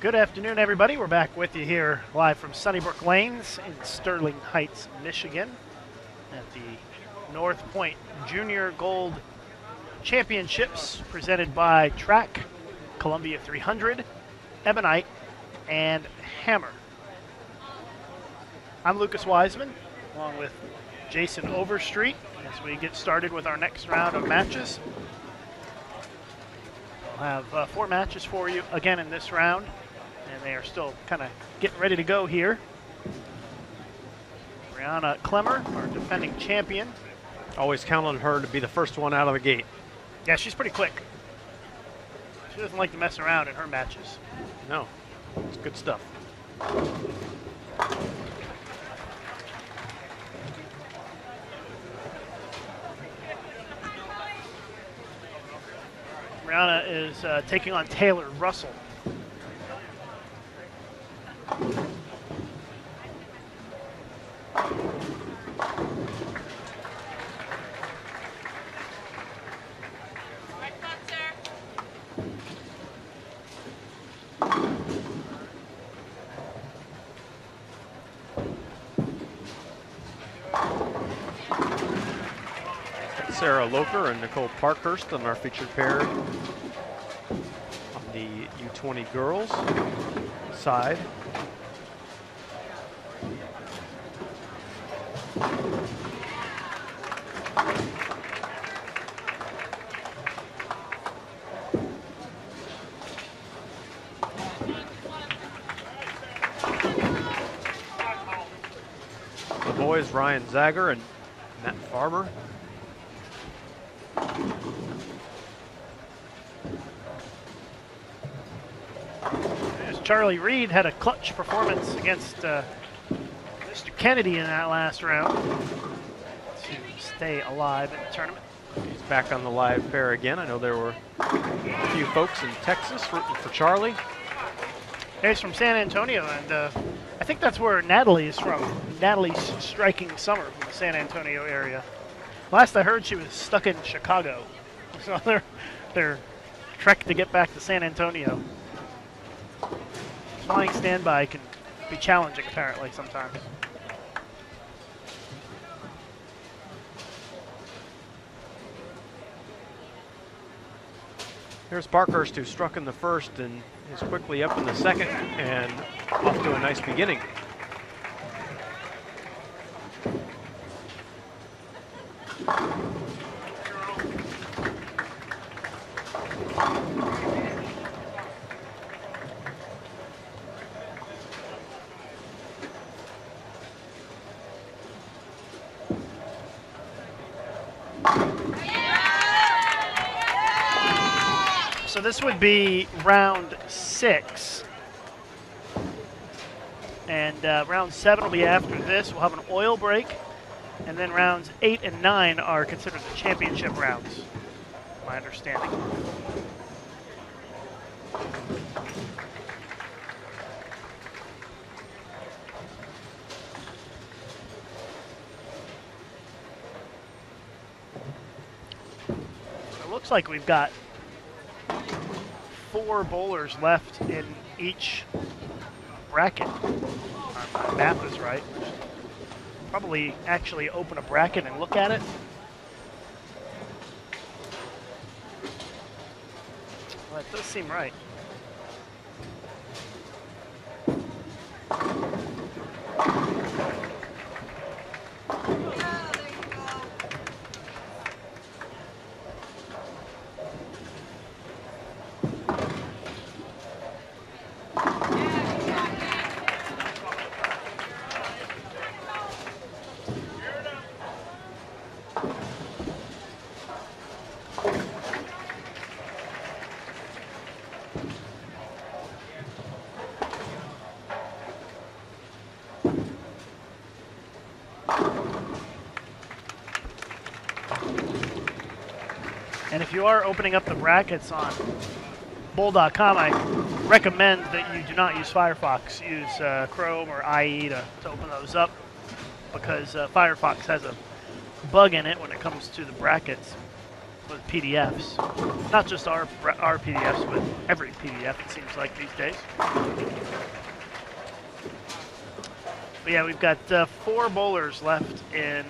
Good afternoon, everybody. We're back with you here live from Sunnybrook Lanes in Sterling Heights, Michigan at the North Pointe Junior Gold Championships presented by Track, Columbia 300, Ebonite, and Hammer. I'm Lucas Wiseman, along with Jason Overstreet, as we get started with our next round of matches. We'll have 4 matches for you again in this round, and they are still kind of getting ready to go here. Brianna Clemmer, our defending champion. Always count on her to be the first one out of the gate. Yeah, she's pretty quick. She doesn't like to mess around in her matches. No, it's good stuff. Rihanna is taking on Taylor Russell. Sarah Loper and Nicole Parkhurst on our featured pair on the U20 girls side. The boys, Ryan Zager and Matt Farmer. Charlie Reed had a clutch performance against Mr. Kennedy in that last round to stay alive in the tournament. He's back on the live pair again. I know there were a few folks in Texas rooting for Charlie. He's from San Antonio, and I think that's where Natalie is from. Natalie's Striking Summer from the San Antonio area. Last I heard, she was stuck in Chicago. So their trek to get back to San Antonio. Flying standby can be challenging, apparently, sometimes. Here's Parkhurst, who struck in the first and is quickly up in the second and off to a nice beginning. So this would be round 6. And round 7 will be after this. We'll have an oil break. And then rounds 8 and 9 are considered the championship rounds, my understanding. It looks like we've got 4 bowlers left in each bracket. My math is right. Probably actually open a bracket and look at it. Well, it does seem right. And if you are opening up the brackets on bowl.com, I recommend that you do not use Firefox. Use Chrome or IE to open those up, because Firefox has a bug in it when it comes to the brackets with PDFs. Not just our PDFs, but every PDF, it seems like these days. But yeah, we've got 4 bowlers left in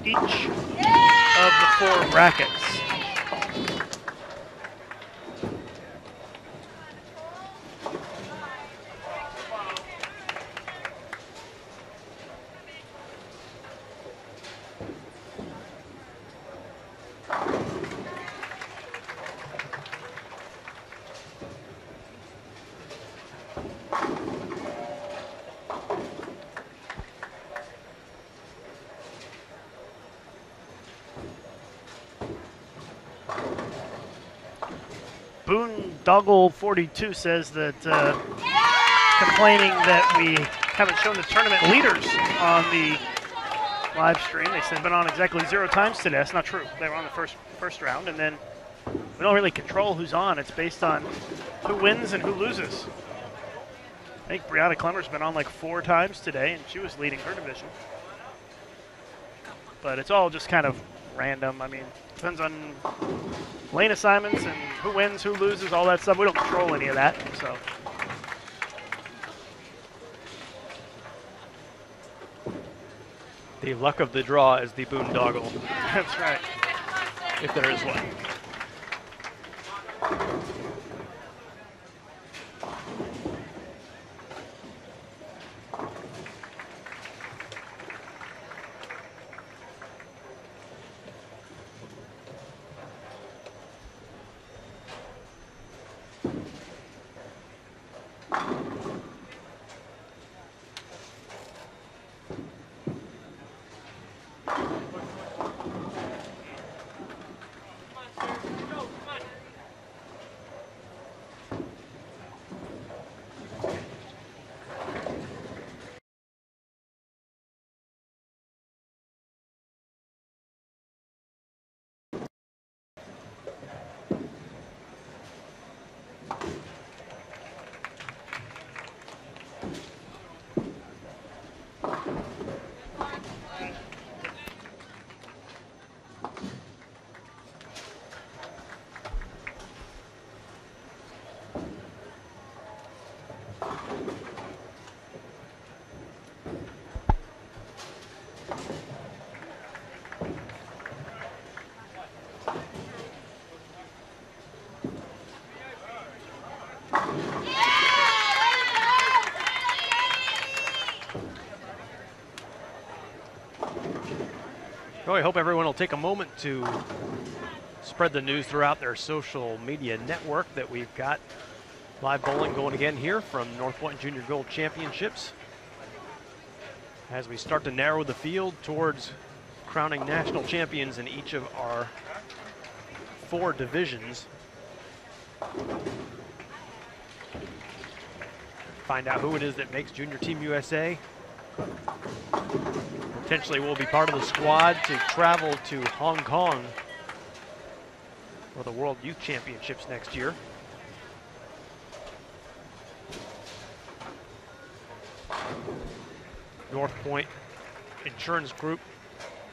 each of the 4 brackets. Boondoggle42 says that complaining that we haven't shown the tournament leaders on the live stream. They said they've been on exactly 0 times today. That's not true. They were on the first round, and then we don't really control who's on. It's based on who wins and who loses. I think Brianna Clemmer's been on like 4 times today, and she was leading her division. But it's all just kind of random. I mean, depends on lane assignments and who wins, who loses, all that stuff. We don't control any of that, so. The luck of the draw is the boondoggle. That's right. If there is one. Well, I hope everyone will take a moment to spread the news throughout their social media network that we've got live bowling going again here from North Pointe Junior Gold Championships as we start to narrow the field towards crowning national champions in each of our 4 divisions. Find out who it is that makes Junior Team USA. Potentially will be part of the squad to travel to Hong Kong for the World Youth Championships next year. North Pointe Insurance Group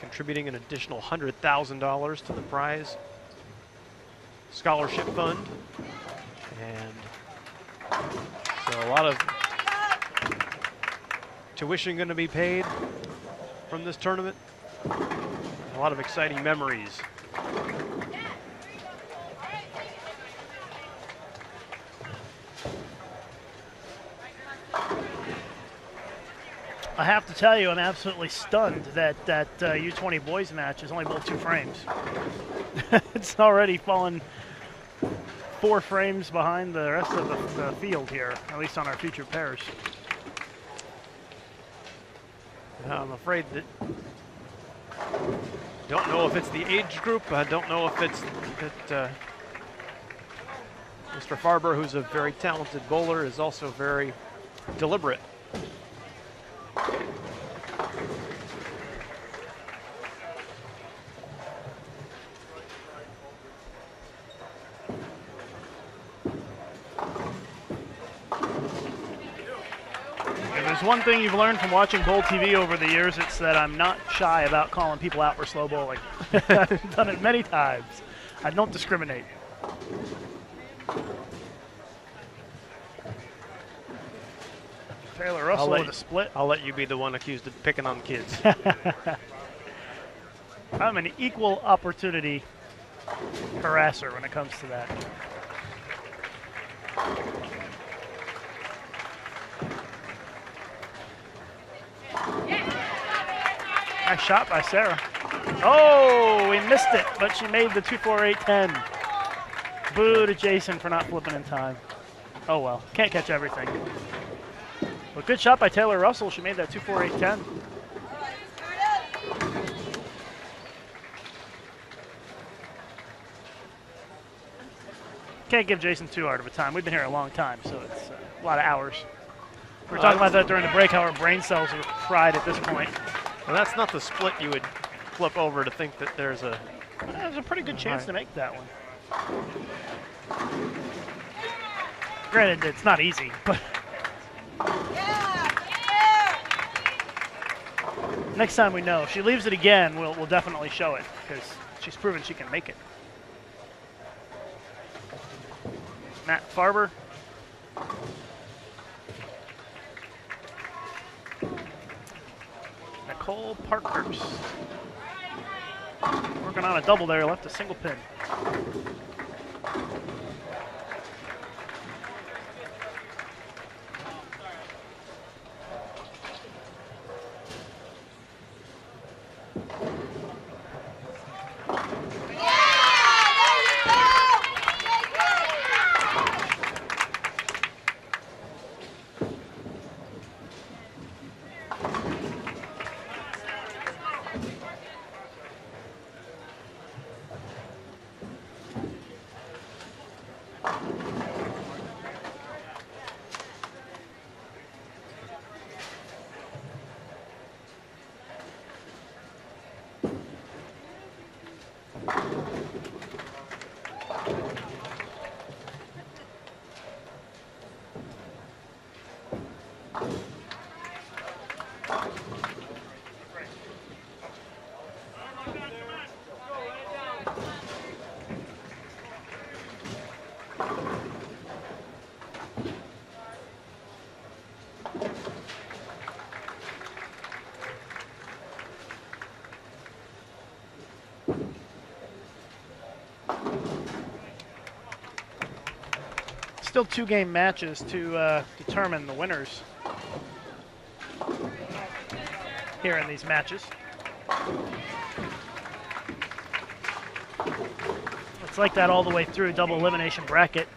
contributing an additional $100,000 to the prize scholarship fund. And so a lot of tuition going to be paid from this tournament. A lot of exciting memories. I have to tell you, I'm absolutely stunned that that U20 boys match is only bowled 2 frames. It's already fallen 4 frames behind the rest of the field here, at least on our featured pairs. I'm afraid that, don't know if it's the age group, I don't know if it's that Mr. Farber, who's a very talented bowler, is also very deliberate. There's one thing you've learned from watching Bowl TV over the years, it's that I'm not shy about calling people out for slow bowling. I've done it many times. I don't discriminate. Taylor Russell with a split. I'll let you be the one accused of picking on kids. I'm an equal opportunity harasser when it comes to that. Nice shot by Sarah. Oh, we missed it, but she made the 2-4-8-10. Boo to Jason for not flipping in time. Oh well, can't catch everything. But good shot by Taylor Russell. She made that 2-4-8-10. Can't give Jason too hard of a time. We've been here a long time, so it's a lot of hours. We were talking about that during the break, how our brain cells are fried at this point. Well, that's not the split you would flip over to think that there's a There's a pretty good chance to make that one. Granted, it's not easy, but next time we know. If she leaves it again, we'll definitely show it because she's proven she can make it. Matt Farber. Nicole Parkhurst. Working on a double there, left a single pin. Still 2-game matches to determine the winners here in these matches. It's like that all the way through, double elimination bracket.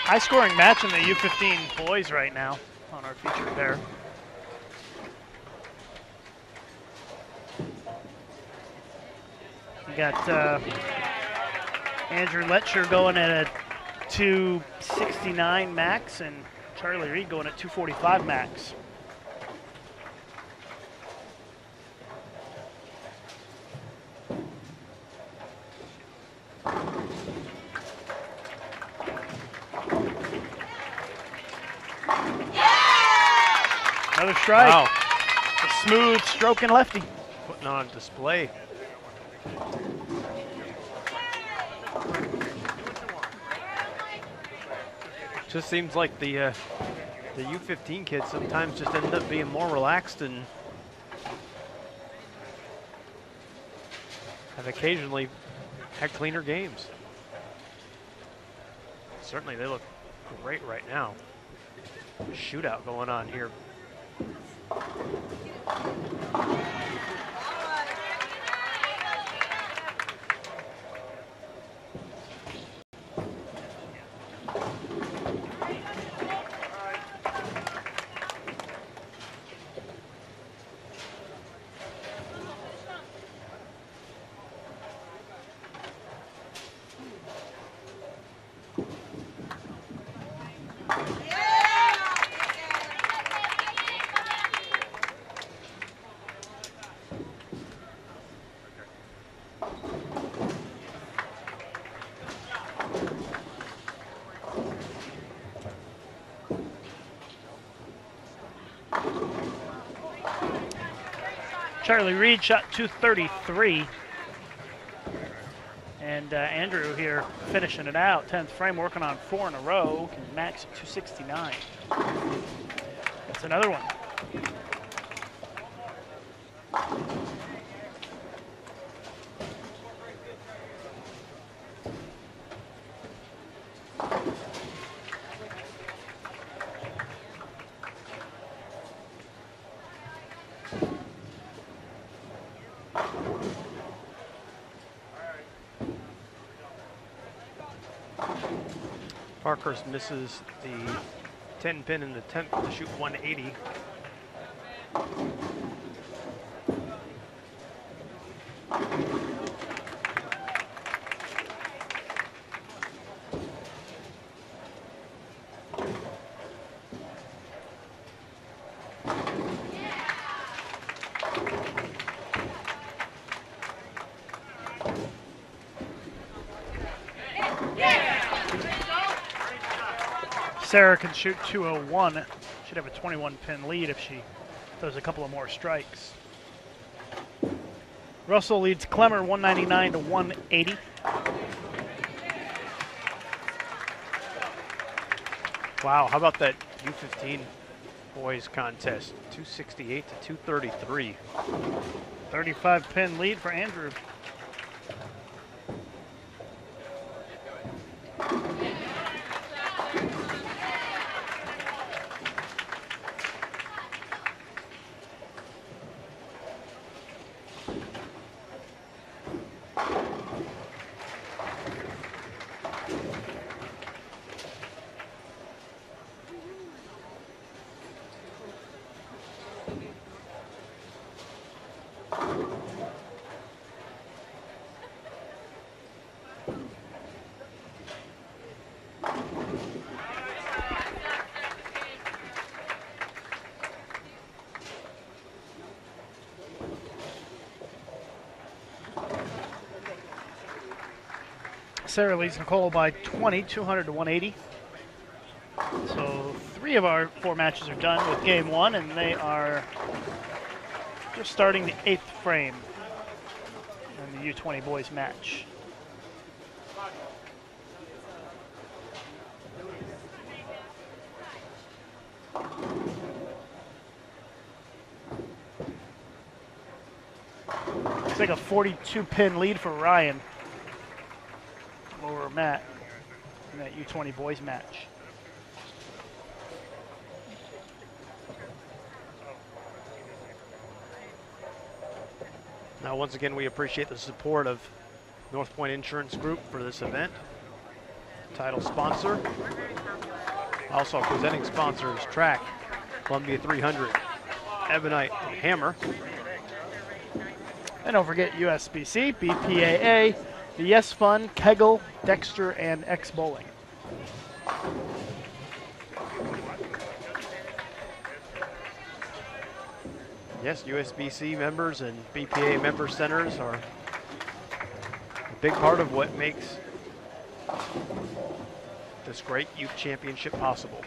High-scoring match in the U15 boys right now on our featured pair. We got Andrew Letcher going at a 269 max and Charlie Reed going at 245 max. Another strike. Wow. A smooth stroking lefty. Putting on display. Just seems like the U15 kids sometimes just end up being more relaxed and have occasionally had cleaner games. Certainly they look great right now. Shootout going on here. Charlie Reed shot 233. And Andrew here finishing it out. 10th frame, working on 4 in a row. Can max at 269. That's another one. Parkhurst misses the 10 pin in the 10th to shoot 180. Sarah can shoot 201. Should have a 21-pin lead if she does a couple of more strikes. Russell leads Clemmer 199 to 180. Wow, how about that U15 boys contest? 268 to 233. 35-pin lead for Andrew. Sarah leads Nicole by 20, 200 to 180. So 3 of our 4 matches are done with game 1, and they are just starting the 8th frame in the U20 boys match. It's like a 42-pin lead for Ryan over Matt in that U20 boys match. Now, once again, we appreciate the support of North Pointe Insurance Group for this event. Title sponsor. Also presenting sponsors, Track, Columbia 300, Ebonite, and Hammer. And don't forget USBC, BPAA, the Yes Fund, Kegel, Dexter, and X Bowling. Yes, USBC members and BPA member centers are a big part of what makes this great youth championship possible.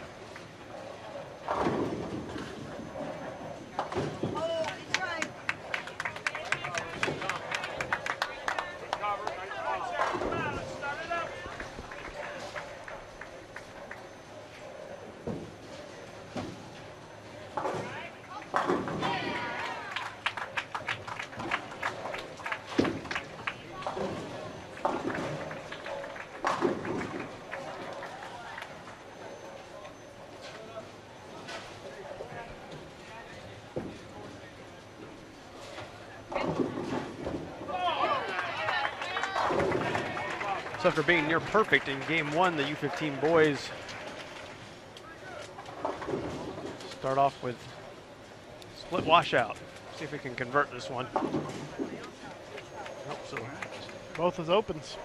So after being near perfect in game 1, the U15 boys start off with split washout. See if we can convert this one. Nope, so Both as opens.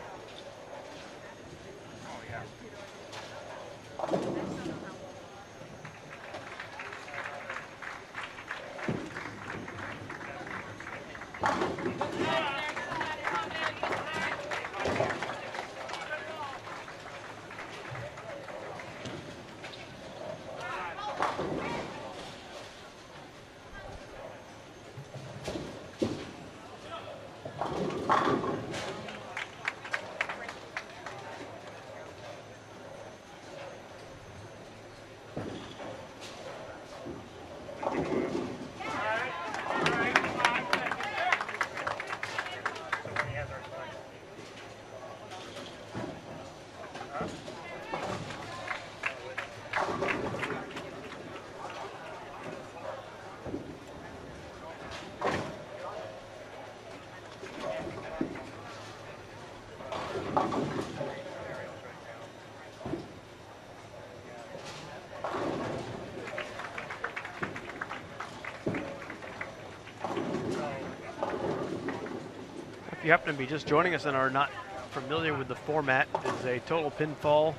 If you happen to be just joining us and are not familiar with the format, it is a total pinfall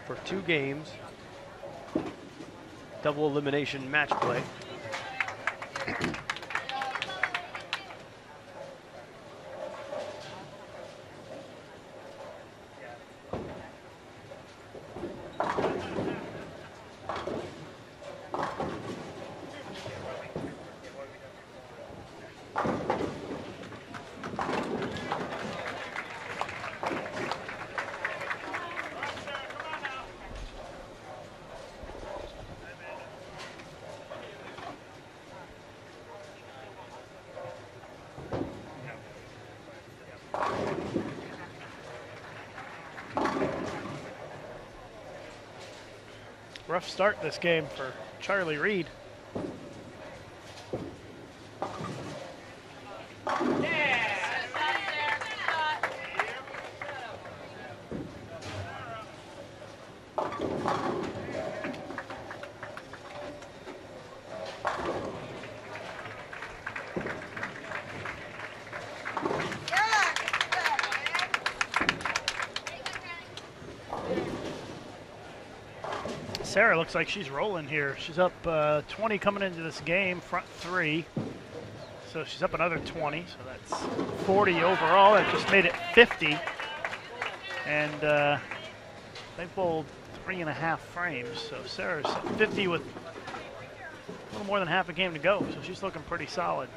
for 2 games, double elimination match play. Rough start this game for Charlie Reed. Sarah looks like she's rolling here. She's up 20 coming into this game, front 3. So she's up another 20, so that's 40 overall. That just made it 50. And they bowled 3.5 frames. So Sarah's at 50 with a little more than half a game to go. So she's looking pretty solid.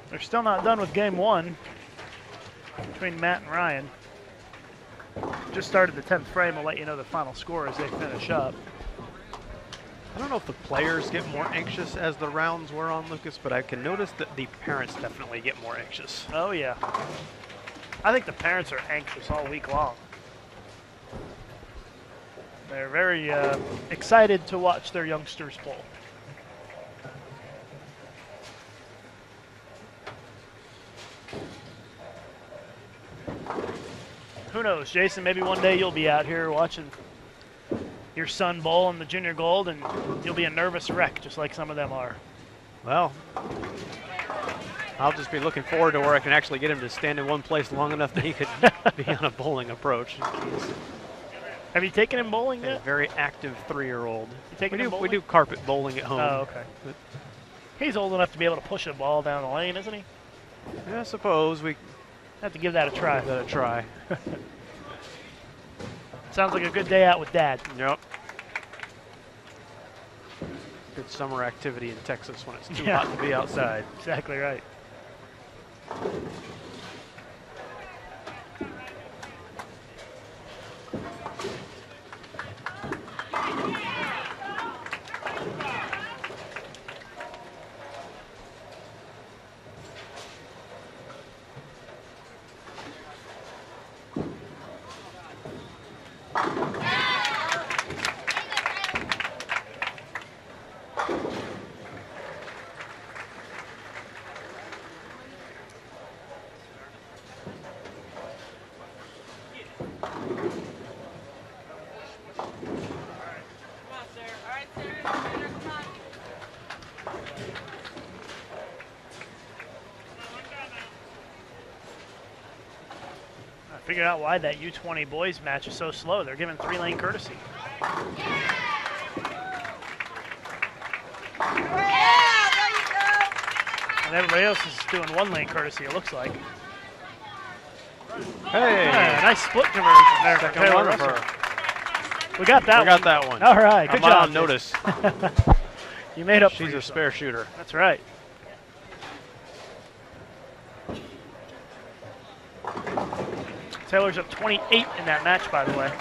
They're still not done with game 1 between Matt and Ryan. Just started the 10th frame. I'll let you know the final score as they finish up. I don't know if the players get more anxious as the rounds wear on, Lucas, but I can notice that the parents definitely get more anxious. Oh, yeah. I think the parents are anxious all week long. They're very excited to watch their youngsters bowl. Who knows, Jason, maybe one day you'll be out here watching your son bowl in the Junior Gold and you'll be a nervous wreck just like some of them are. Well, I'll just be looking forward to where I can actually get him to stand in one place long enough that he could be on a bowling approach. Have you taken him bowling yet? A very active 3-year-old. You taking him bowling? We do carpet bowling at home. Oh, okay. But he's old enough to be able to push a ball down the lane, isn't he? yeah, I suppose we have to give that a try. Give that a try. Sounds like a good day out with Dad. Yep. Good summer activity in Texas when it's too hot to be outside. Exactly right. Figured out why that U20 boys match is so slow. They're giving 3-lane courtesy. And everybody else is doing 1-lane courtesy, it looks like. Hey! Nice split conversion there. Second one of her. We got that one. We got that one. All right, good job. On notice. You made up for She's a spare shooter. That's right. Taylor's up 28 in that match, by the way.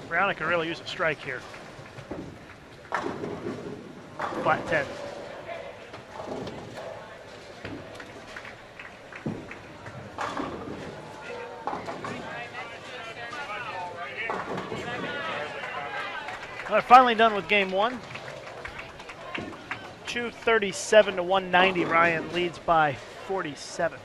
Brown could really use a strike here. Flat 10. Well, finally done with game 1. 237 to 190. Ryan leads by 47.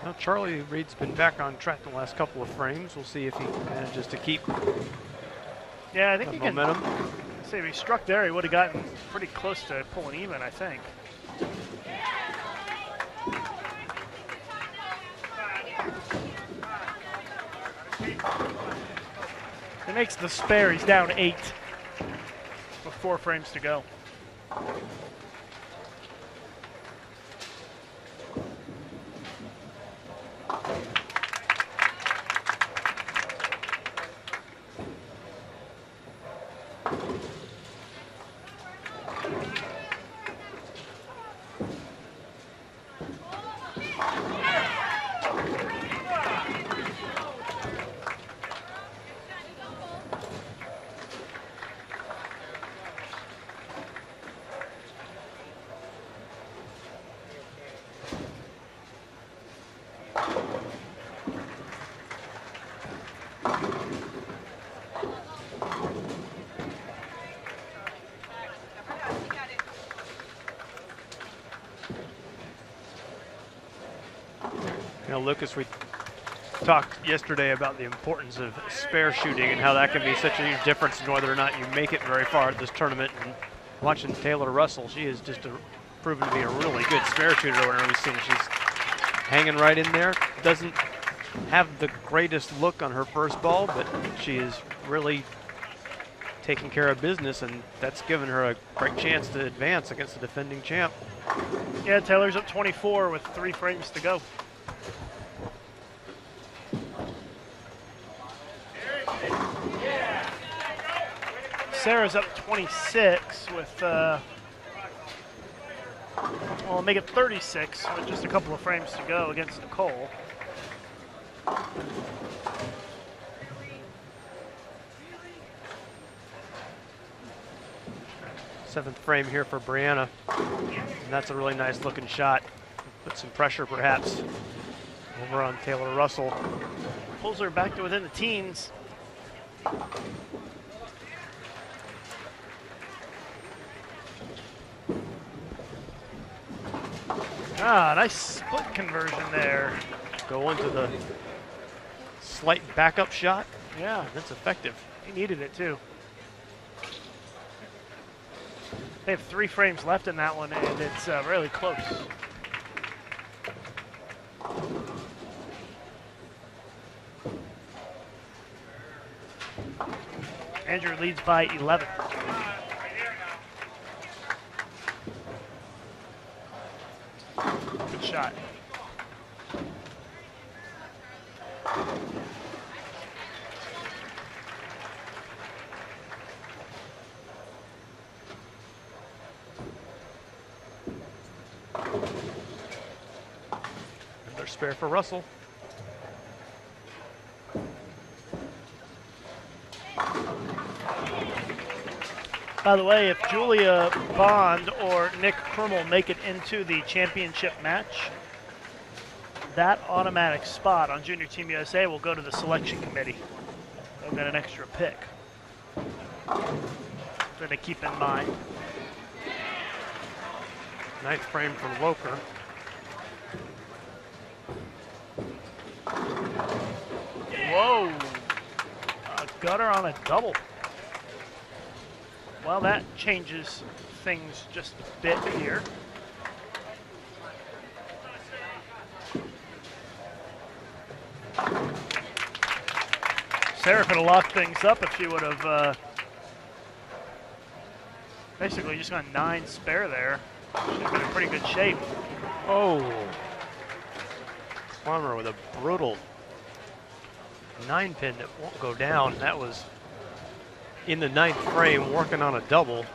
Well, Charlie Reed's been back on track the last couple of frames. We'll see if he manages to keep Yeah, I think the he can. momentum. Say if he struck there, he would have gotten pretty close to pulling even, I think. He makes the spare. He's down 8 with 4 frames to go. You know, Lucas, we talked yesterday about the importance of spare shooting and how that can be such a huge difference in whether or not you make it very far at this tournament. And watching Taylor Russell, she is just proven to be a really good spare shooter whenever we've seen her. She's hanging right in there. Doesn't have the greatest look on her first ball, but she is really taking care of business, and that's given her a great chance to advance against the defending champ. Yeah, Taylor's up 24 with 3 frames to go. Sarah's up 26 with, well, make it 36 with just a couple of frames to go against Nicole. Seventh frame here for Brianna, and that's a really nice looking shot. Put some pressure perhaps over on Taylor Russell. Pulls her back to within the teens. Ah, nice split conversion there. Go into the slight backup shot. Yeah, That's effective. he needed it too. They have 3 frames left in that one, and it's really close. Andrew leads by 11. Good shot. Another spare for Russell. By the way, if Julia Bond or Nick Krummel make it into the championship match, that automatic spot on Junior Team USA will go to the selection committee. They'll get an extra pick. Something to keep in mind. Ninth frame from Loker. Whoa! A gutter on a double. Well, that changes things just a bit here. Sarah could have locked things up if she would have basically just gone 9 spare there. She'd have been in pretty good shape. Oh. Farmer with a brutal 9-pin that won't go down. That was in the 9th frame working on a double.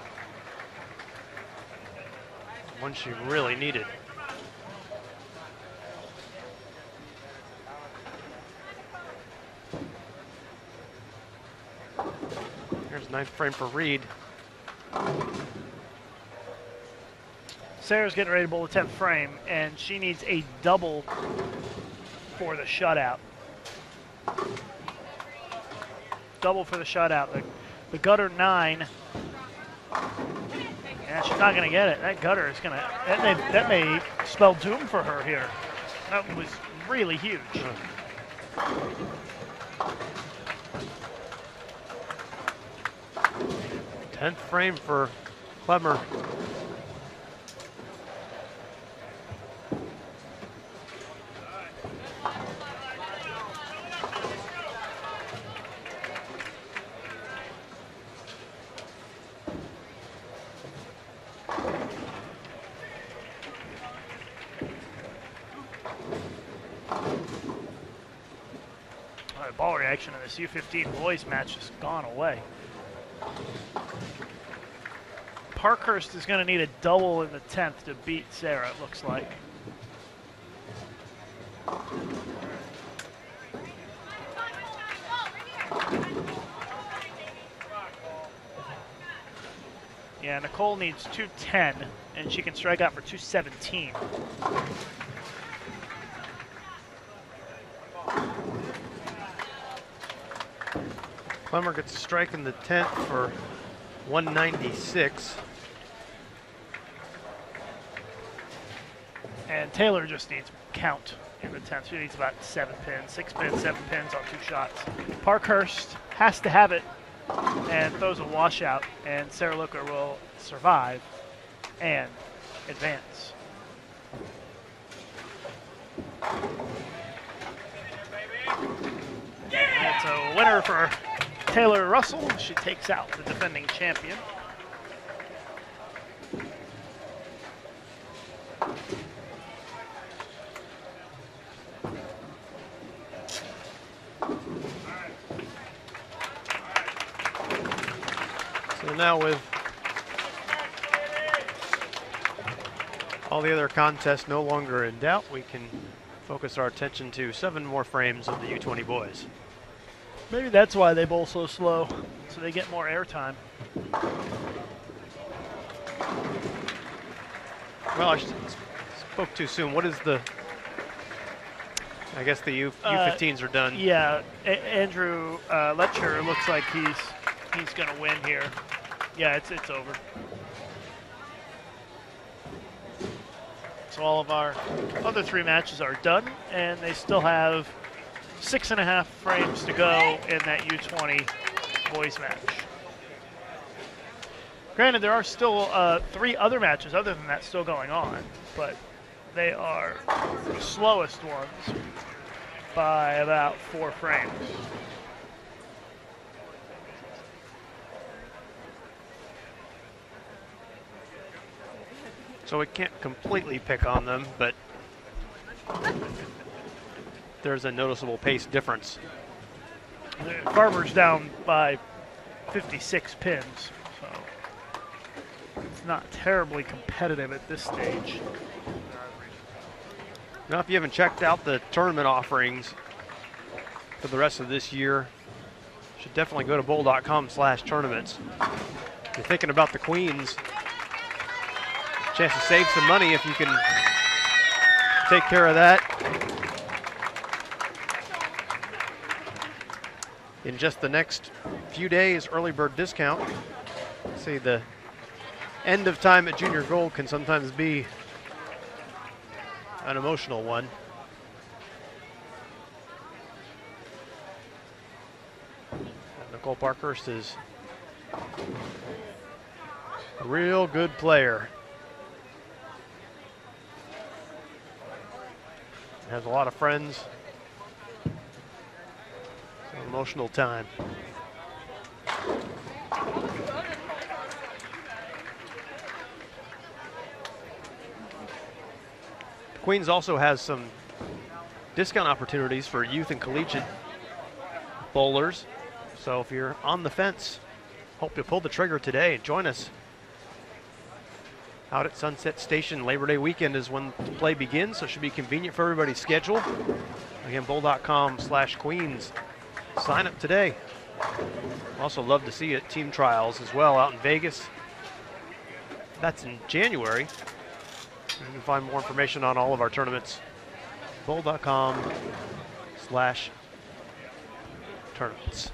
One she really needed. Here's 9th frame for Reed. Sarah's getting ready to bowl the 10th frame, and she needs a double for the shutout. Double for the shutout. The gutter 9, Yeah, she's not going to get it. That gutter is going to, that may spell doom for her here. That was really huge. 10th frame for Clemmer. Ball reaction in this U15 boys match has gone away. Parkhurst is going to need a double in the 10th to beat Sarah, it looks like. Yeah, Nicole needs 210, and she can strike out for 217. Clemmer gets a strike in the 10th for 196. And Taylor just needs count in the 10th. She needs about 6 pins, 7 pins on 2 shots. Parkhurst has to have it and throws a washout, and Sarah Looker will survive and advance. It's a winner for Taylor Russell. She takes out the defending champion. So now with all the other contests no longer in doubt, we can focus our attention to 7 more frames of the U20 boys. Maybe that's why they bowl so slow, so they get more airtime. Well, I spoke too soon. What is the, I guess the U15s are done. Yeah, Andrew Letcher looks like he's going to win here. Yeah, it's over. So all of our other 3 matches are done, and they still have 6.5 frames to go in that U20 boys match. Granted, there are still 3 other matches other than that still going on, but they are the slowest ones by about 4 frames. So we can't completely pick on them, but there's a noticeable pace difference. Farmer's down by 56 pins, so it's not terribly competitive at this stage. Now, if you haven't checked out the tournament offerings for the rest of this year, you should definitely go to bowl.com/tournaments. If you're thinking about the Queens, chance to save some money if you can take care of that in just the next few days. Early bird discount. See, the end of time at Junior Gold can sometimes be an emotional one. And Nicole Parkhurst is a real good player. Has a lot of friends. It's an emotional time. Queens also has some discount opportunities for youth and collegiate bowlers. So if you're on the fence, hope you pull the trigger today and join us out at Sunset Station. Labor Day weekend is when the play begins, so it should be convenient for everybody's schedule. Again, bowl.com/Queens. Sign up today. Also love to see you at team trials as well out in Vegas. That's in January. You can find more information on all of our tournaments. bowl.com/tournaments.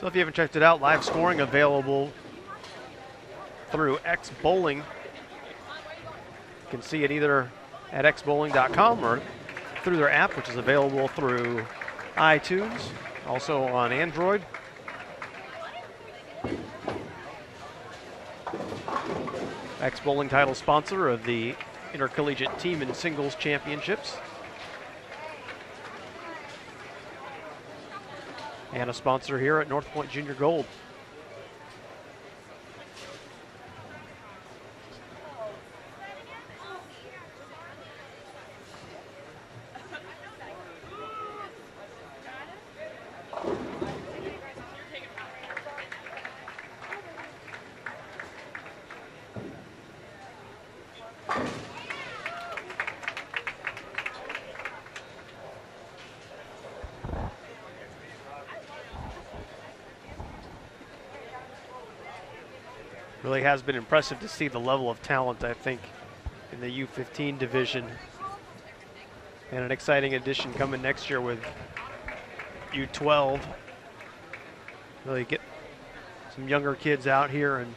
So if you haven't checked it out, live scoring available through X Bowling. You can see it either at xbowling.com or through their app, which is available through iTunes, also on Android. X Bowling, title sponsor of the Intercollegiate Team and Singles Championships, and a sponsor here at North Pointe Junior Gold. Really has been impressive to see the level of talent, I think, in the U15 division. And an exciting addition coming next year with U12. Really get some younger kids out here and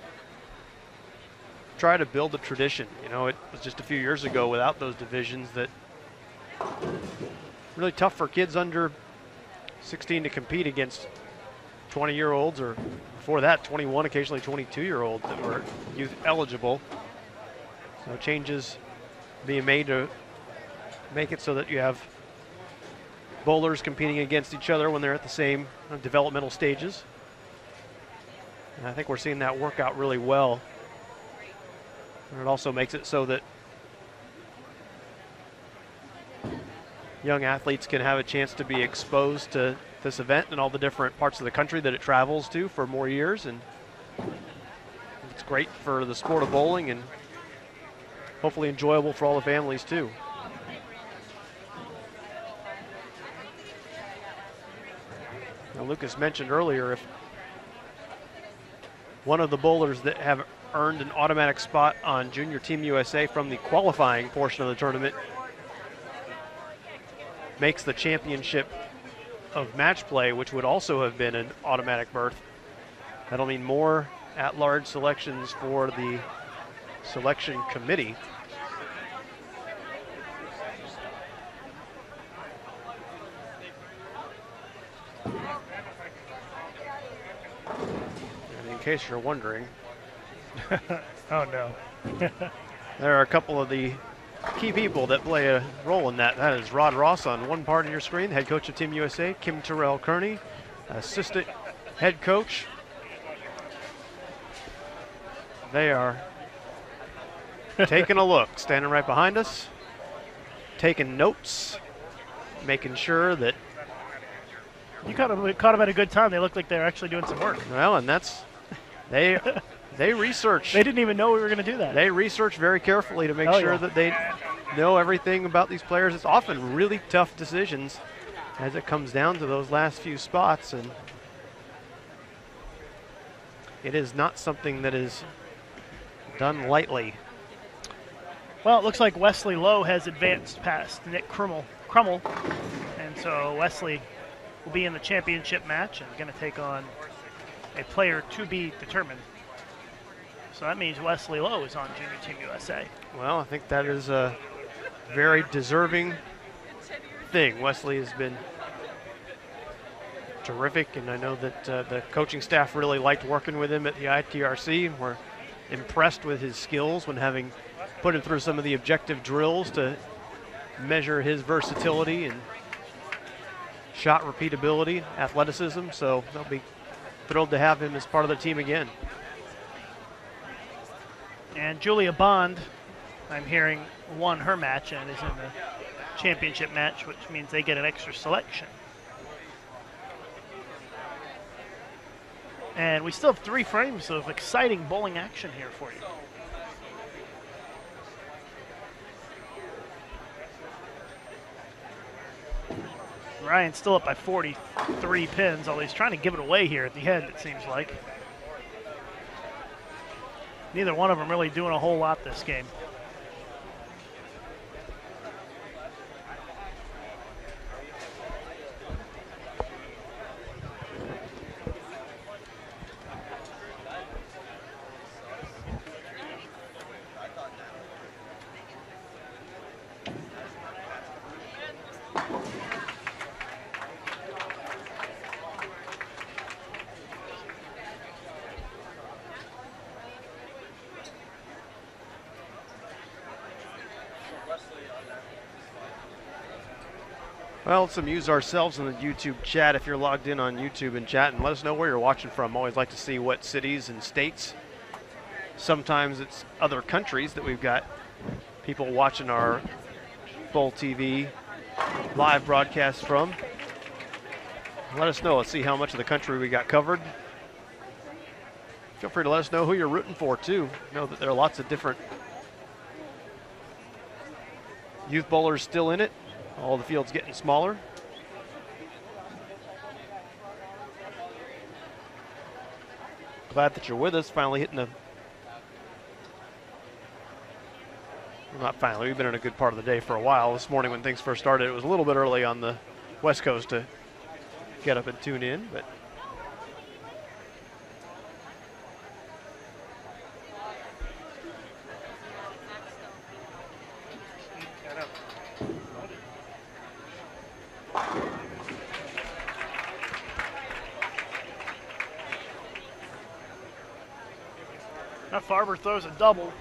try to build a tradition. You know, it was just a few years ago without those divisions that really tough for kids under 16 to compete against 20-year-olds, or before that, 21, occasionally 22-year-olds that were youth eligible. So changes being made to make it so that you have bowlers competing against each other when they're at the same developmental stages. And I think we're seeing that work out really well. And it also makes it so that young athletes can have a chance to be exposed to this event and all the different parts of the country that it travels to for more years. And it's great for the sport of bowling and hopefully enjoyable for all the families too. Now, Lucas mentioned earlier, if one of the bowlers that have earned an automatic spot on Junior Team USA from the qualifying portion of the tournament makes the championship of match play, which would also have been an automatic berth, that'll mean more at-large selections for the selection committee. And in case you're wondering, Oh no. there are a couple of the key people that play a role in that. That is Rod Ross on one part of your screen, the head coach of Team USA, Kim Terrell Kearney, assistant head coach. They are taking a look, standing right behind us, taking notes, making sure that. You caught them at a good time. They looked like they're actually doing some work. Well, and that's, they research. They didn't even know we were going to do that. They research very carefully to make sure that they know everything about these players. It's often really tough decisions as it comes down to those last few spots, and it is not something that is done lightly. Well, it looks like Wesley Lowe has advanced past Nick Crummel, and so Wesley will be in the championship match and going to take on a player to be determined. So that means Wesley Lowe is on Junior Team USA. Well, I think that is a very deserving thing. Wesley has been terrific, and I know that the coaching staff really liked working with him at the ITRC. We're impressed with his skills when having put him through some of the objective drills to measure his versatility and shot repeatability, athleticism. So they'll be thrilled to have him as part of the team again. And Julia Bond, I'm hearing, won her match and is in the championship match, which means they get an extra selection. And we still have 3 frames of exciting bowling action here for you. Ryan's still up by 43 pins, although he's trying to give it away here at the end, it seems like. Neither one of them really doing a whole lot this game. Well, let's amuse ourselves in the YouTube chat. If you're logged in on YouTube and chat, and let us know where you're watching from. Always like to see what cities and states. Sometimes it's other countries that we've got people watching our Bowl TV live broadcast from. Let us know. Let's see how much of the country we got covered. Feel free to let us know who you're rooting for, too. Know that there are lots of different youth bowlers still in it. All the fields getting smaller. Glad that you're with us, finally hitting the... Well, not finally, we've been in a good part of the day for a while. This morning when things first started, it was a little bit early on the West Coast to get up and tune in, but... Now Farber throws a double.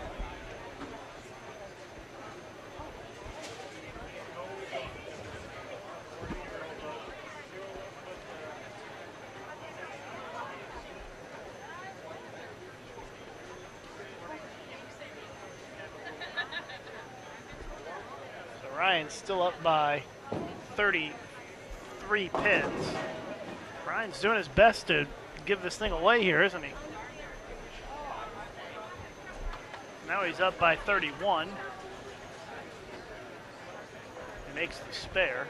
So Ryan's still up by 33 pins. Ryan's doing his best to give this thing away here, isn't he? Now he's up by 31. He makes the spare.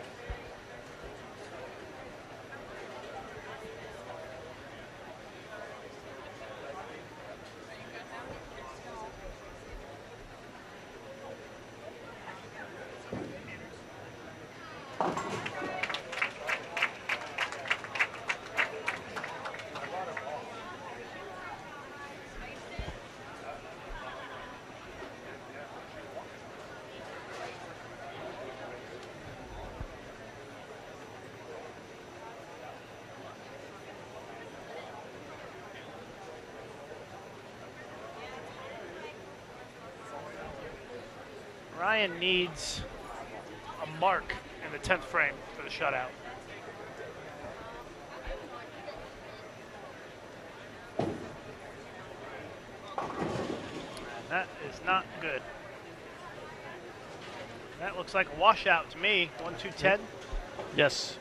Ryan needs a mark in the 10th frame for the shutout. And that is not good. That looks like a washout to me. 1-2-10. Yes.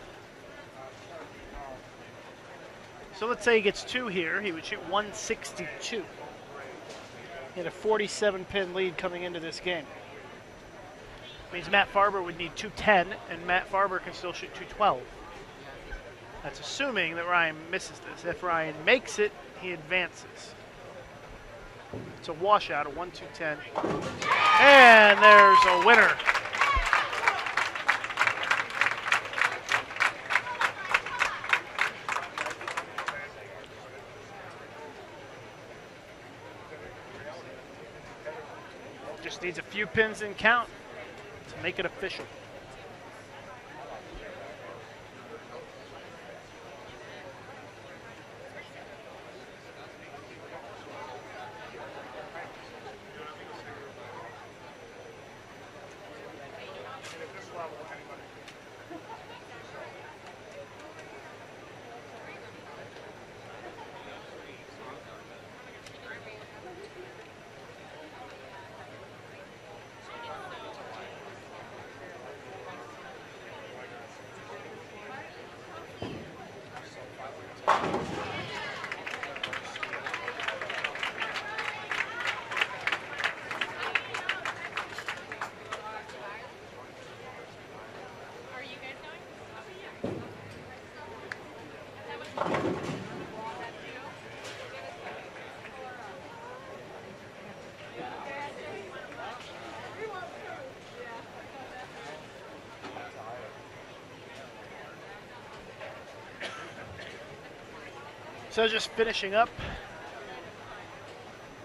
So let's say he gets 2 here. He would shoot 162. He had a 47-pin lead coming into this game. Means Matt Farber would need 210, and Matt Farber can still shoot 212. That's assuming that Ryan misses this. If Ryan makes it, he advances. It's a washout, a 1-2-10. And there's a winner. Just needs a few pins in count to make it official. So just finishing up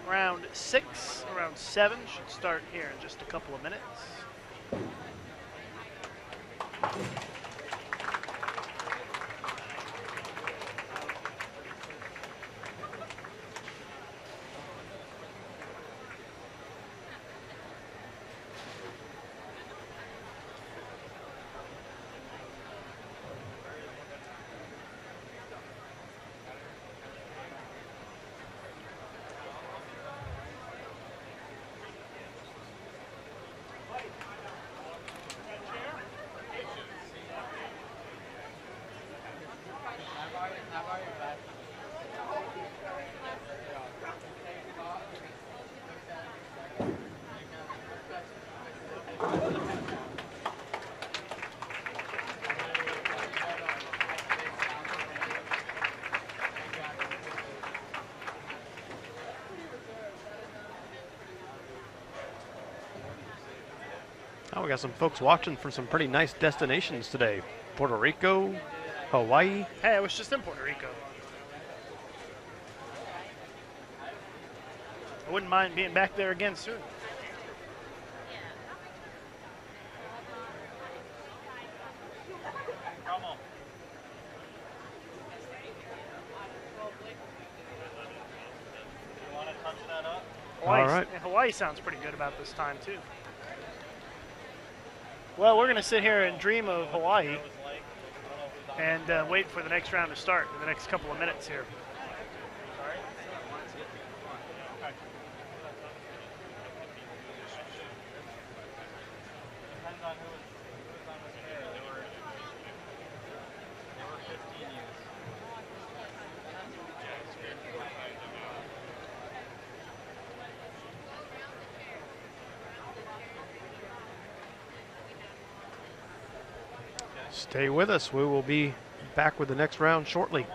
round 6, round 7 should start here in just a couple of minutes. we got some folks watching from some pretty nice destinations today. Puerto Rico, Hawaii. Hey, I was just in Puerto Rico. I wouldn't mind being back there again soon. Hawaii, All right. Hawaii sounds pretty good about this time, too. Well, we're going to sit here and dream of Hawaii and wait for the next round to start in the next couple of minutes here. Stay with us. We will be back with the next round shortly.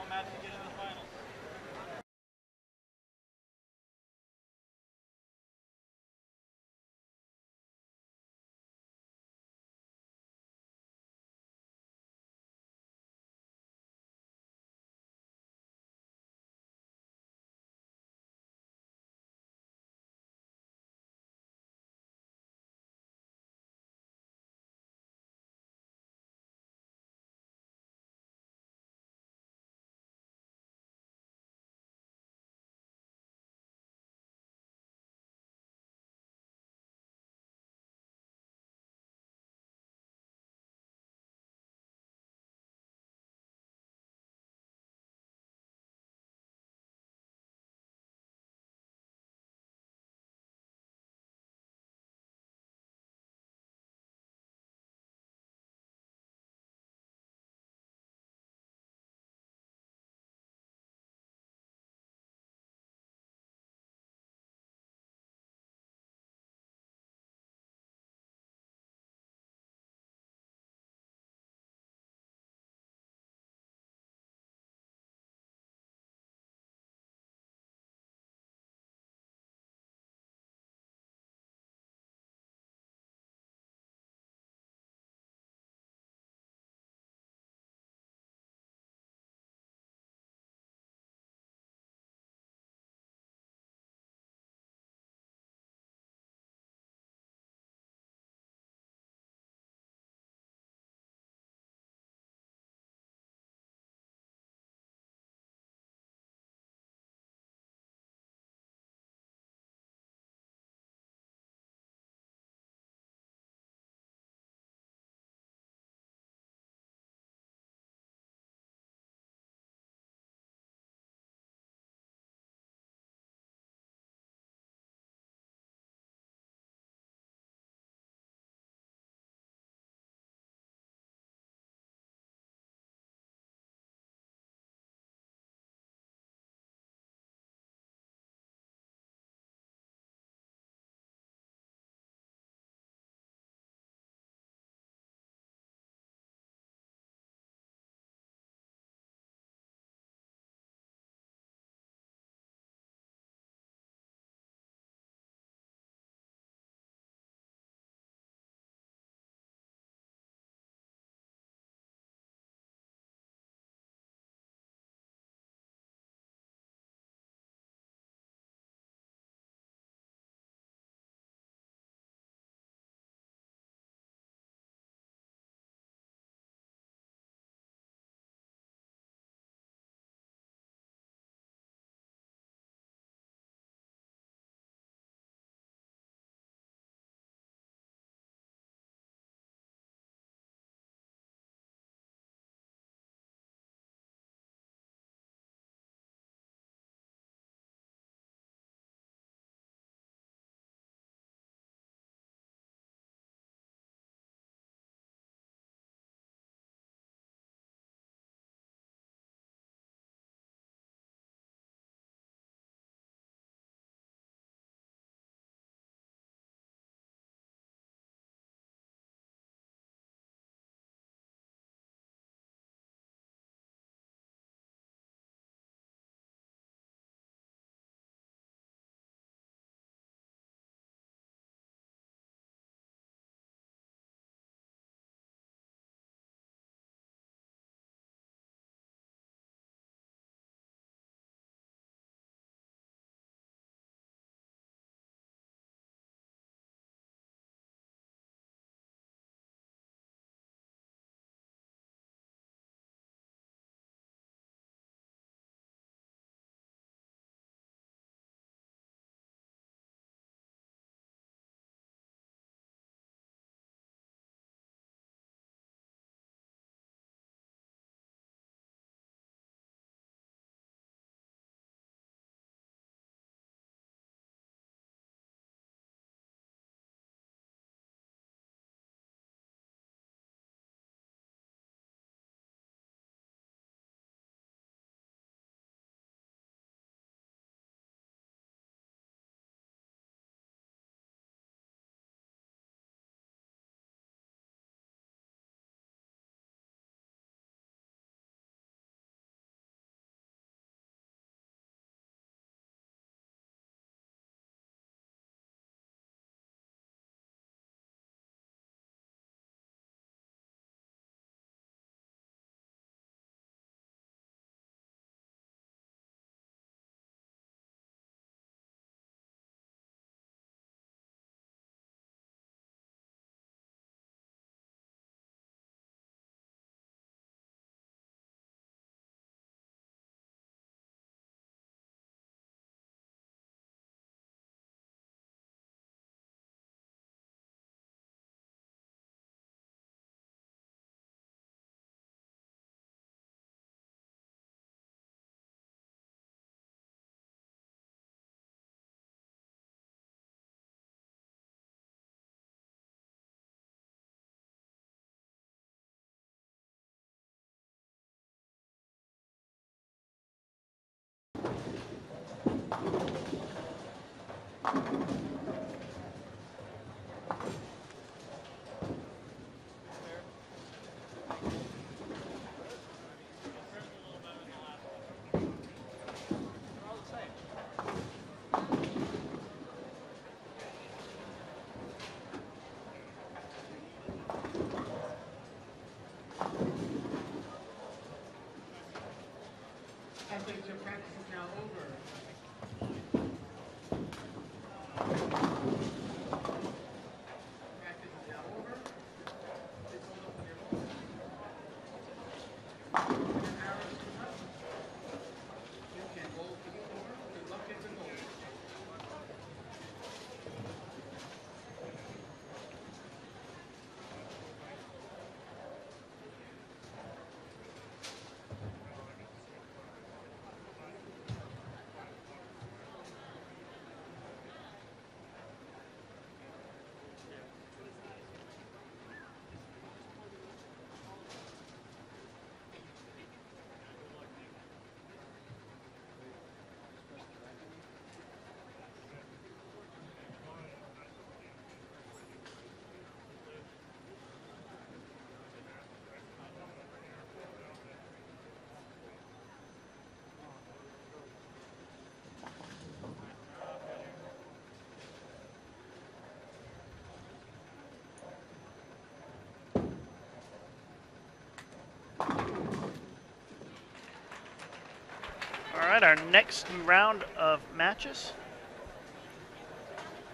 All right, our next round of matches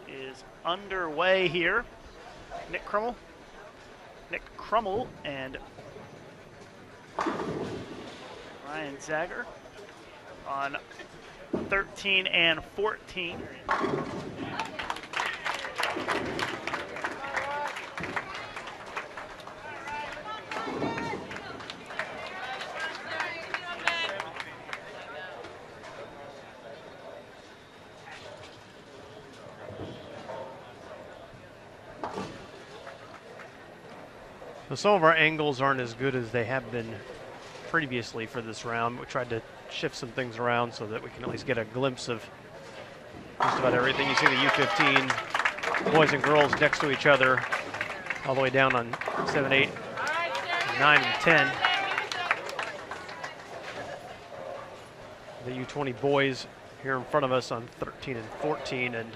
is underway here. Nick Crummel and Ryan Zager on 13 and 14. So some of our angles aren't as good as they have been previously for this round. We tried to shift some things around so that we can at least get a glimpse of just about everything. You see the U15 boys and girls next to each other all the way down on 7, 8, 9, and 10. The U20 boys here in front of us on 13 and 14, and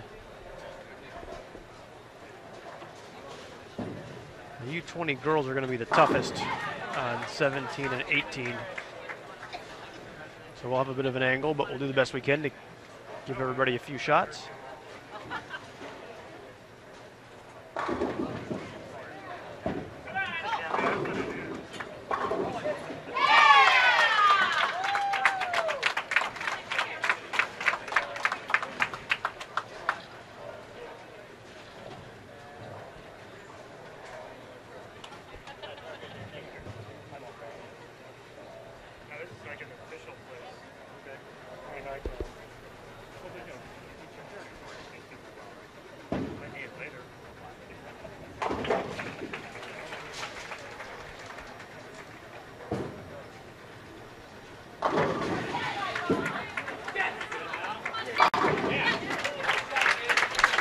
the U20 girls are going to be the toughest on 17 and 18. So we'll have a bit of an angle, but we'll do the best we can to give everybody a few shots.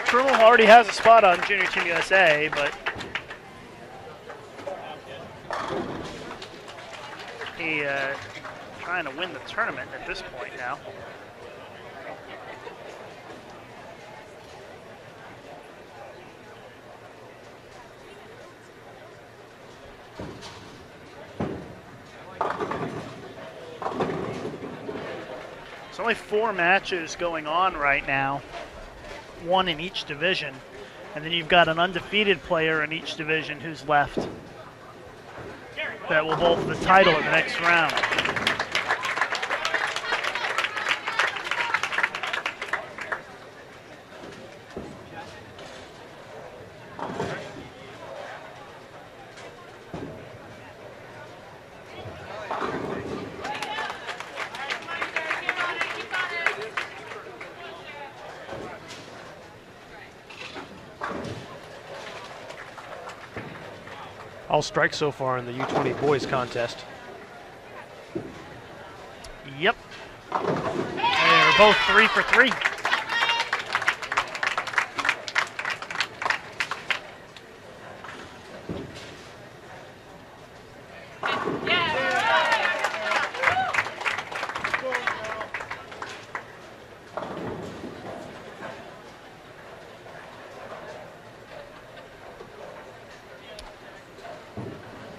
Crummel already has a spot on Junior Team USA, but he trying to win the tournament at this point now. There's only 4 matches going on right now, 1 in each division, and then you've got an undefeated player in each division who's left that will bolt the title in the next round. All strikes so far in the U20 boys contest. Yep. They're both 3 for 3.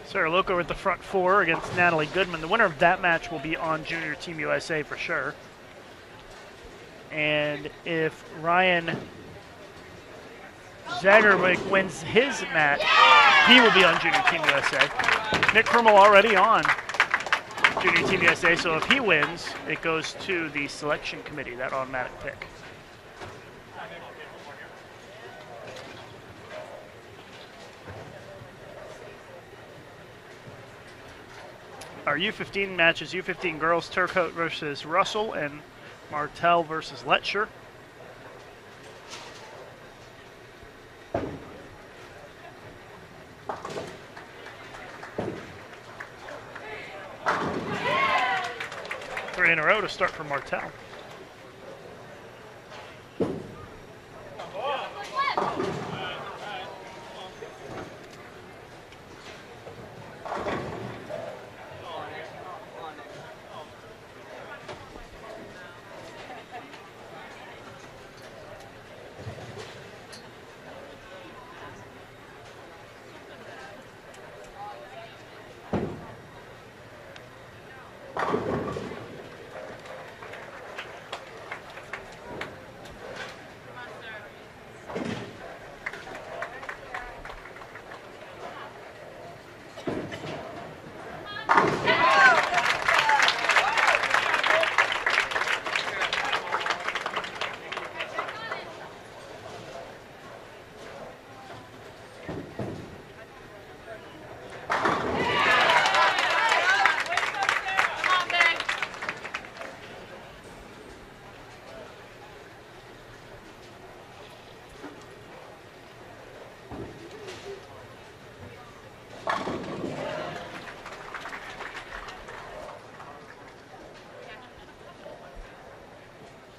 Sarah Loco at the front 4 against Natalie Goodman. The winner of that match will be on Junior Team USA for sure. And if Ryan Zagerwick wins his match, he will be on Junior Team USA. Nick Krummel already on Junior Team USA, so if he wins, it goes to the selection committee, that automatic pick. Our U15 matches, U15 girls, Turcotte versus Russell and Martell versus Letcher. Three in a row to start for Martell.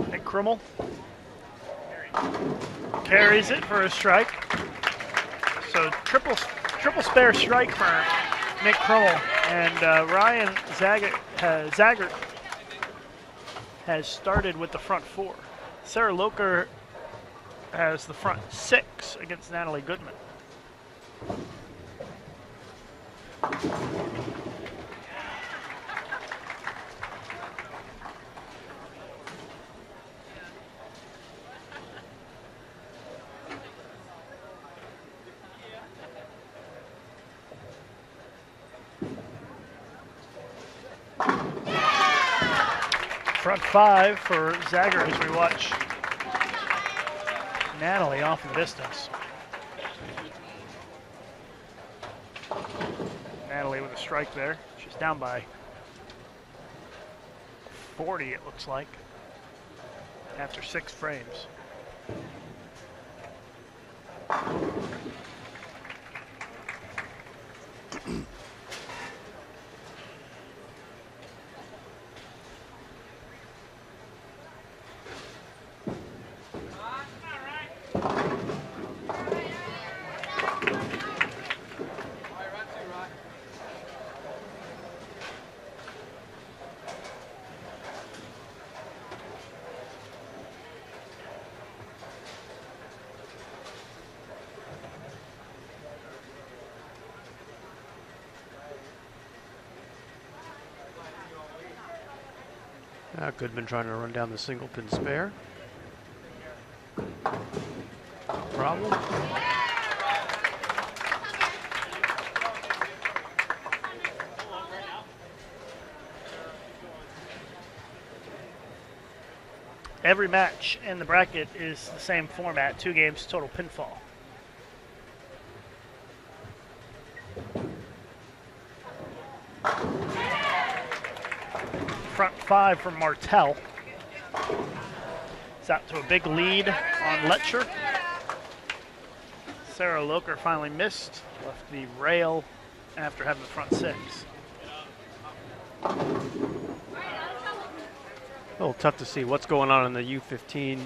Nick Krummel carries it for a strike. So triple spare strike for Nick Krummel, and Ryan Zaggart has started with the front four. Sarah Locher has the front six against Natalie Goodman. Front five for Zaggart as we watch Natalie off in the distance. Natalie with a strike there. She's down by 40, it looks like, after 6 frames. Goodman trying to run down the single pin spare. Problem. Every match in the bracket is the same format, 2 games, total pinfall. Front five from Martell. It's out to a big lead on Letcher. Sarah Locher finally missed, left the rail after having the front six. A little tough to see what's going on in the U15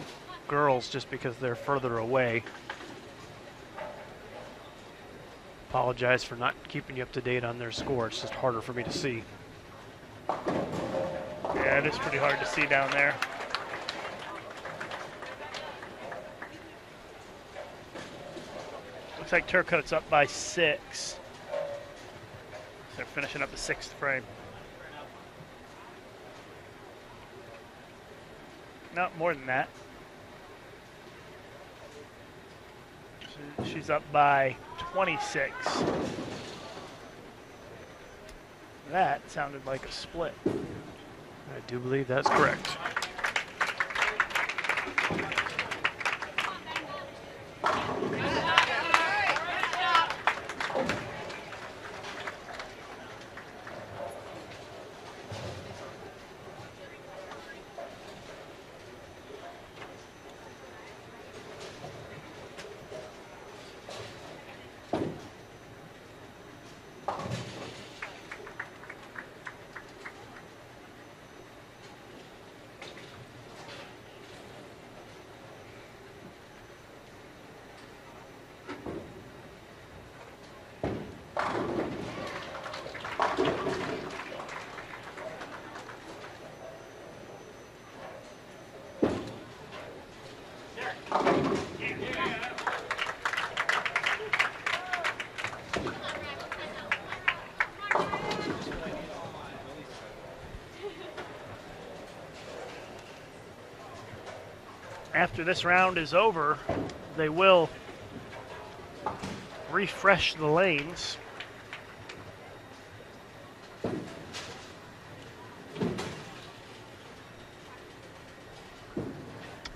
girls just because they're further away. Apologize for not keeping you up to date on their score. It's just harder for me to see. Yeah, it is pretty hard to see down there. Looks like Turcotte's up by 6. They're finishing up the 6th frame. No, more than that. She's up by 26. That sounded like a split. I do believe that's correct. After this round is over, they will refresh the lanes.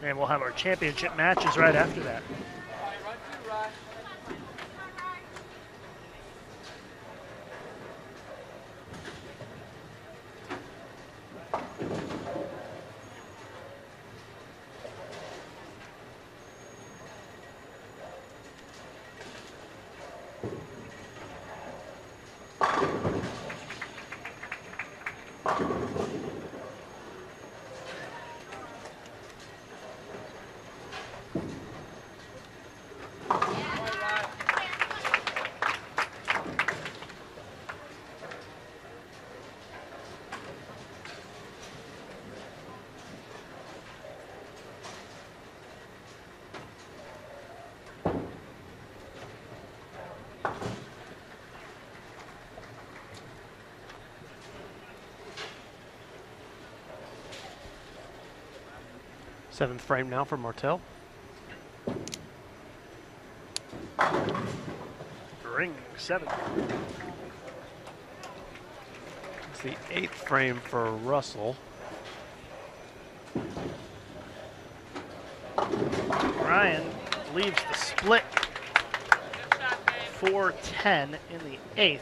And we'll have our championship matches right after that. Seventh frame now for Martel. Ring 7. It's the 8th frame for Russell. Ryan leaves the split 4-10 in the 8th.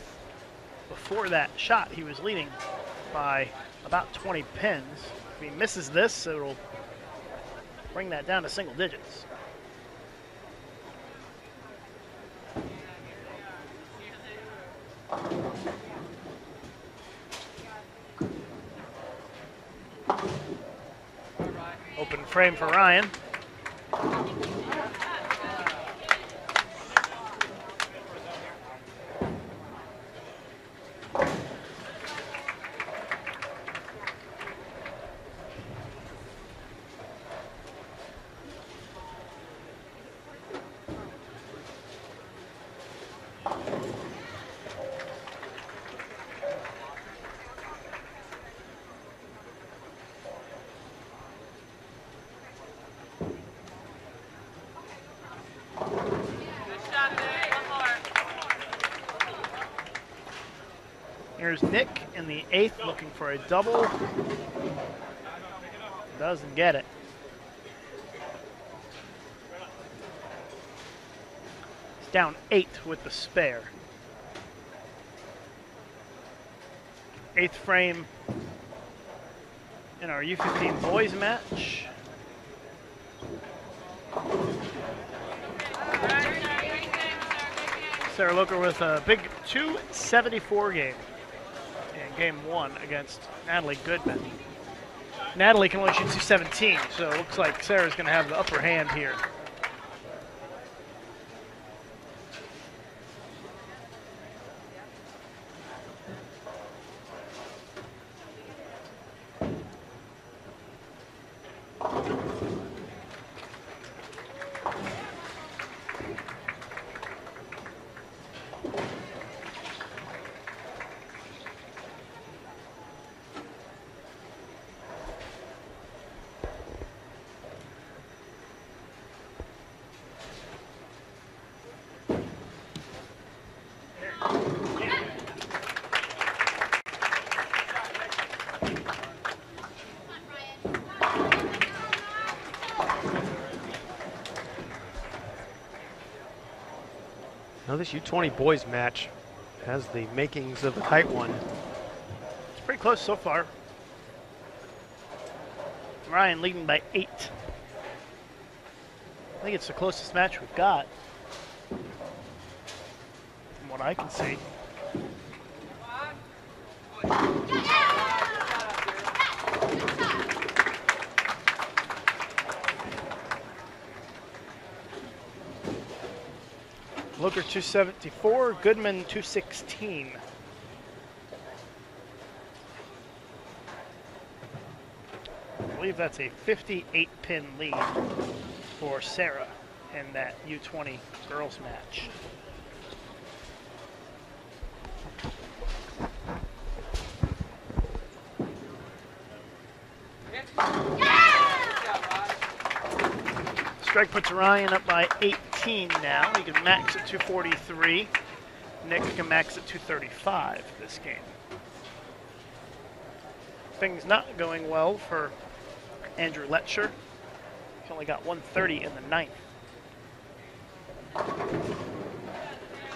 Before that shot, he was leading by about 20 pins. If he misses this, it'll bring that down to single digits. Open frame for Ryan. Here's Nick in the 8th looking for a double. Doesn't get it. He's down 8 with the spare. 8th frame in our U15 boys match. Sarah Loker with a big 274 game in game 1 against Natalie Goodman. Natalie can only shoot 217, so it looks like Sarah's going to have the upper hand here. Well, this U20 boys match has the makings of a tight one. It's pretty close so far. Ryan leading by 8. I think it's the closest match we've got, from what I can see. Loker 274, Goodman 216. I believe that's a 58-pin lead for Sarah in that U20 girls match. Strike puts Ryan up by 18 now. He can max at 243. Nick can max at 235 this game. Things not going well for Andrew Letcher. He only got 130 in the 9th.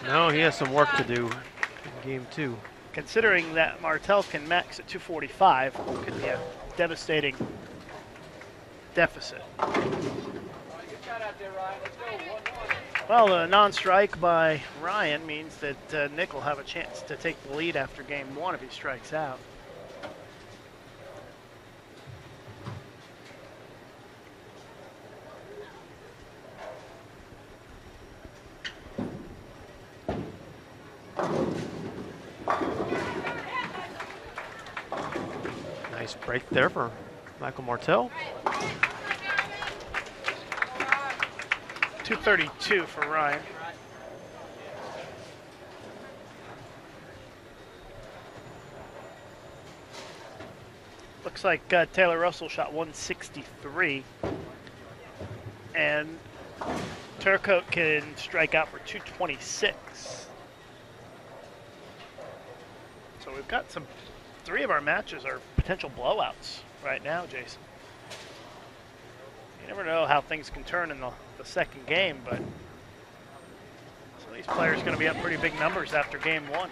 No, he has some work to do in game 2. Considering that Martel can max at 245, it could be a devastating deficit. Well, a non-strike by Ryan means that Nick will have a chance to take the lead after game 1 if he strikes out. Nice break there for Michael Martel. 232 for Ryan. Looks like Taylor Russell shot 163. And Turcotte can strike out for 226. So we've got 3 of our matches are potential blowouts right now, Jason. You never know how things can turn in the second game, but some of these players are going to be up pretty big numbers after game 1.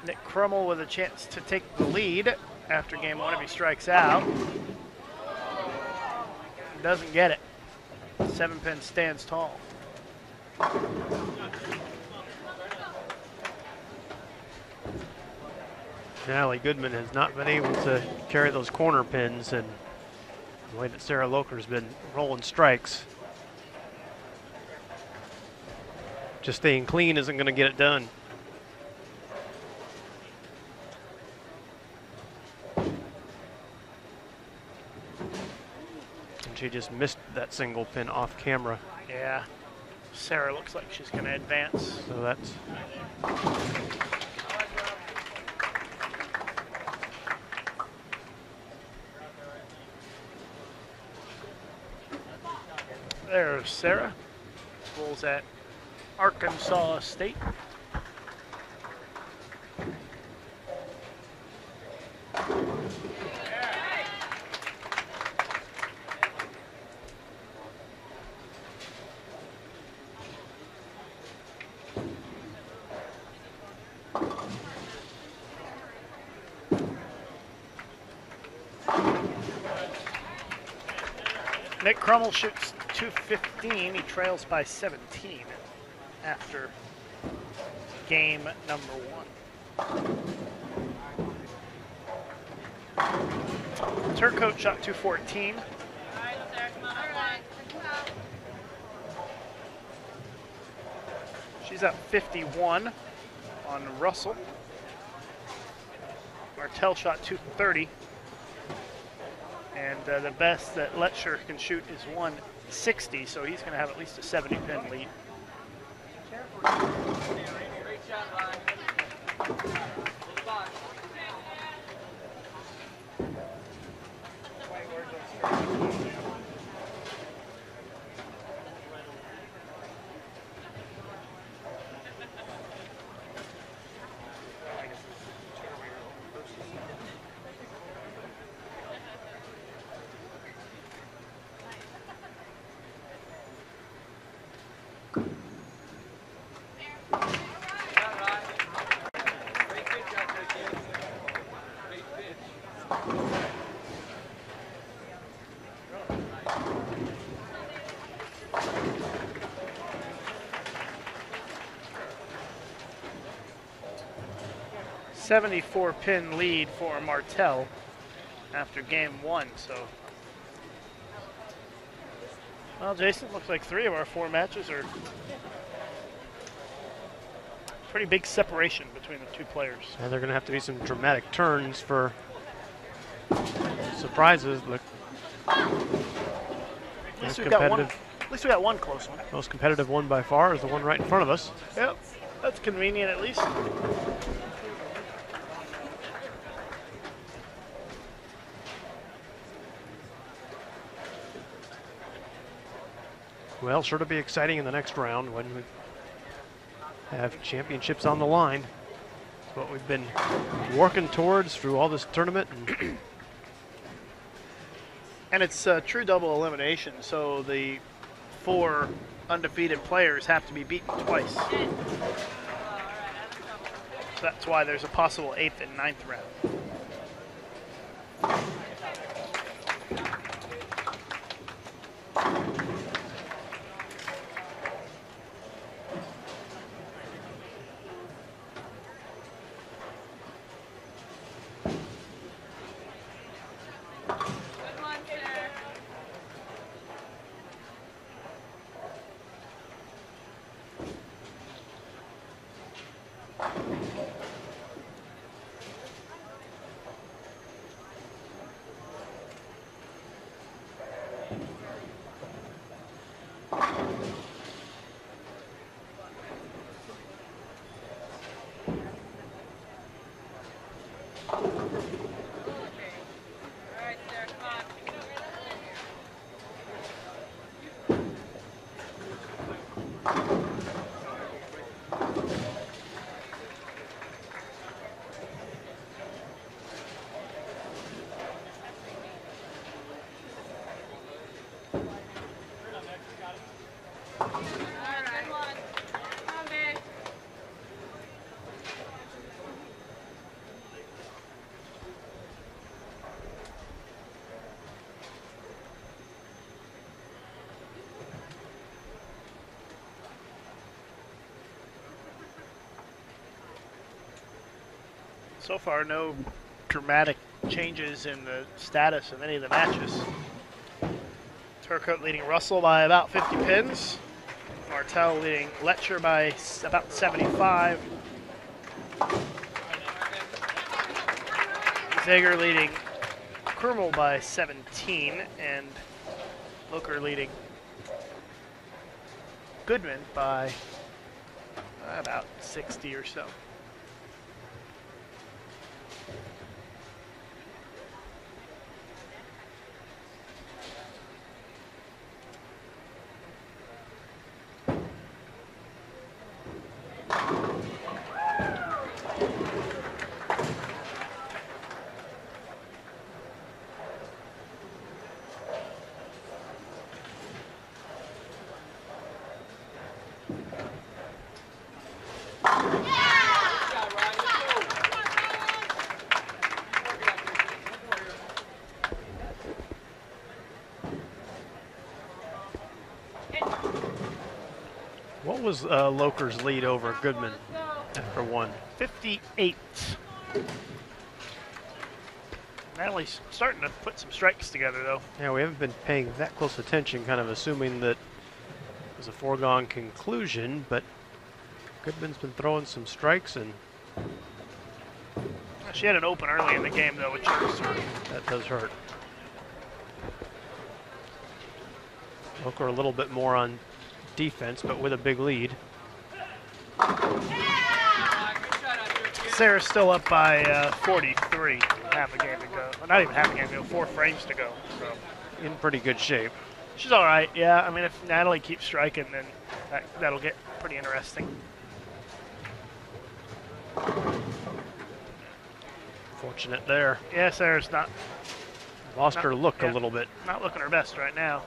Nick Krummel with a chance to take the lead after game 1 if he strikes out. Doesn't get it. 7-pin stands tall. Allie Goodman has not been able to carry those corner pins, and the way that Sarah Loker's been rolling strikes, just staying clean isn't going to get it done. And she just missed that single pin off camera. Yeah, Sarah looks like she's going to advance. So that's there's Sarah. Schools at Arkansas State. Nick Krummel shoots 215. He trails by 17 after game number 1. Turcotte shot 214. She's up 51 on Russell. Martel shot 230. And the best that Letcher can shoot is 160, so he's going to have at least a 70-pin lead. Great shot, Ryan. 74-pin lead for Martell after game 1. So, well, Jason, looks like 3 of our 4 matches are pretty big separation between the 2 players. And they're going to have to be some dramatic turns for surprises. Look, At least we got one close one. most competitive one by far is the one right in front of us. Yep, that's convenient at least. Well, sure to be exciting in the next round when we have championships on the line. It's what we've been working towards through all this tournament. And it's true double elimination, so the 4 undefeated players have to be beaten twice. So that's why there's a possible 8th and 9th round. So far, no dramatic changes in the status of any of the matches. Turcotte leading Russell by about 50 pins. Martell leading Letcher by about 75. Zager leading Krummel by 17, and Looker leading Goodman by about 60 or so. What was Loker's lead over Goodman after 1? 58. Natalie's starting to put some strikes together, though. Yeah, we haven't been paying that close attention, kind of assuming that it was a foregone conclusion, but Goodman's been throwing some strikes, and She had an open early in the game, though, which hurts her. that does hurt. Loker a little bit more on defense, but with a big lead. Sarah's still up by 43, half a game to go. Well, not even half a game to go, 4 frames to go. So In pretty good shape. she's all right, yeah. I mean, if Natalie keeps striking, then that'll get pretty interesting. Fortunate there. Yeah, Sarah's Lost her look yeah. a little bit. not looking her best right now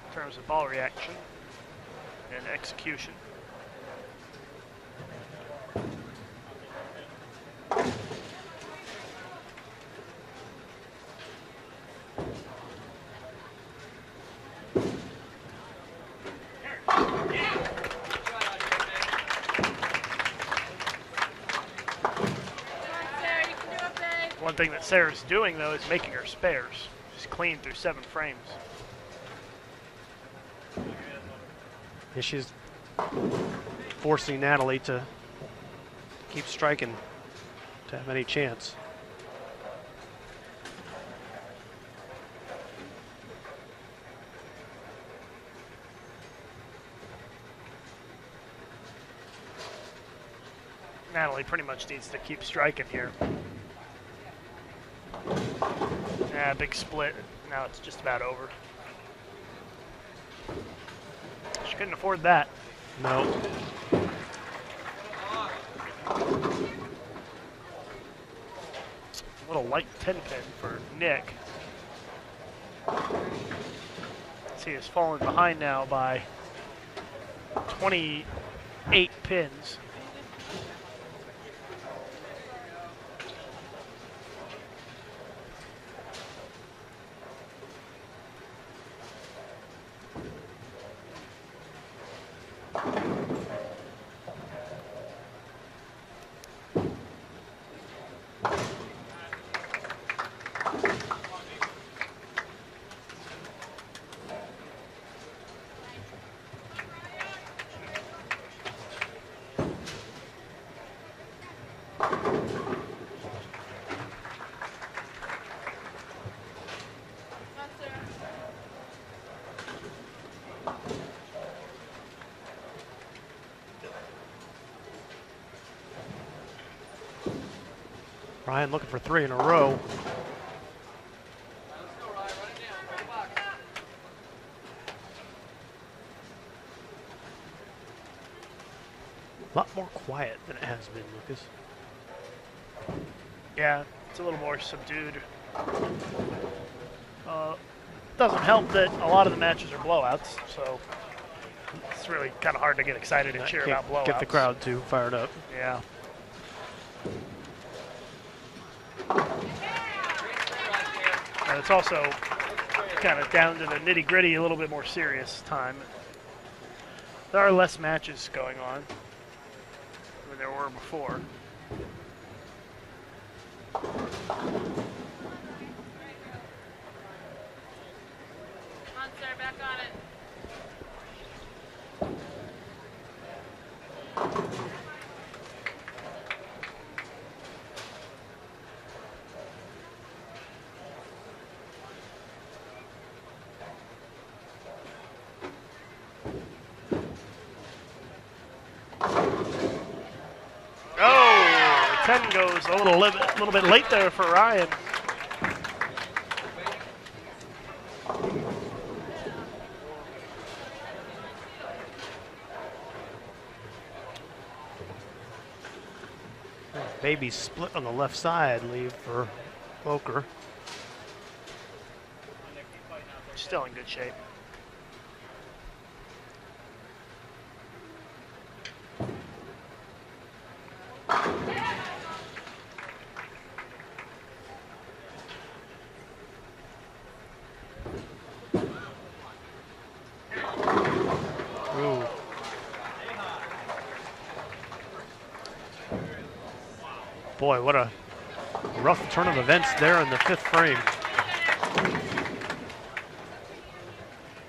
in terms of ball reaction and execution. One thing that Sarah's doing, though, is making her spares. She's clean through 7 frames. Yeah, she's forcing Natalie to keep striking to have any chance. Natalie pretty much needs to keep striking here. Yeah, big split. Now it's just about over. She couldn't afford that. No. A little light 10 pin for Nick. He has fallen behind now by 28 pins. Ryan looking for 3 in a row. A lot more quiet than it has been, Lucas. Yeah, it's a little more subdued. Doesn't help that a lot of the matches are blowouts, so it's really kind of hard to get excited and cheer about blowouts. Get the crowd too fired up. Yeah. And it's also kind of down to the nitty-gritty, a little bit more serious time. There are less matches going on than there were before. Back on it. Oh, 10 goes a little bit late there for Ryan. Baby split on the left side, leave for Boker. Still in good shape. Ooh. Boy, what a rough turn of events there in the 5th frame.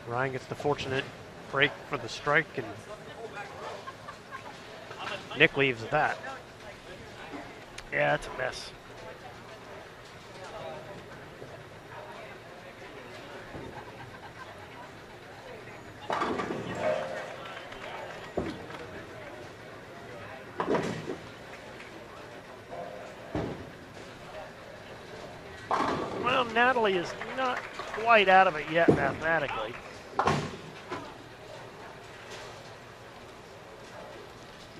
Ryan gets the fortunate break for the strike, and Nick leaves that. Yeah, it's a mess. Well, Natalie is not quite out of it yet mathematically.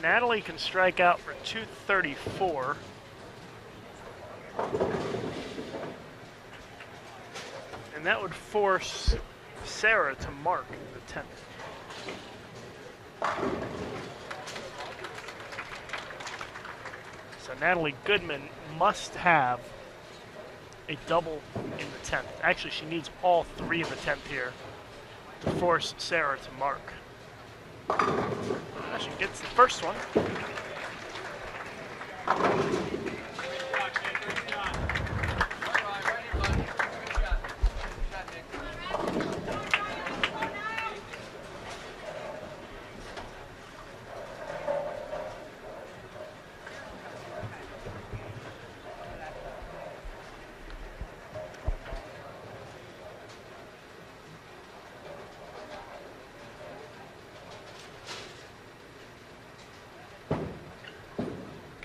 Natalie can strike out for 234. And that would force Sarah to mark the 10th. So Natalie Goodman must have a double in the 10th. Actually, she needs all 3 in the 10th here to force Sarah to mark. She gets the first one.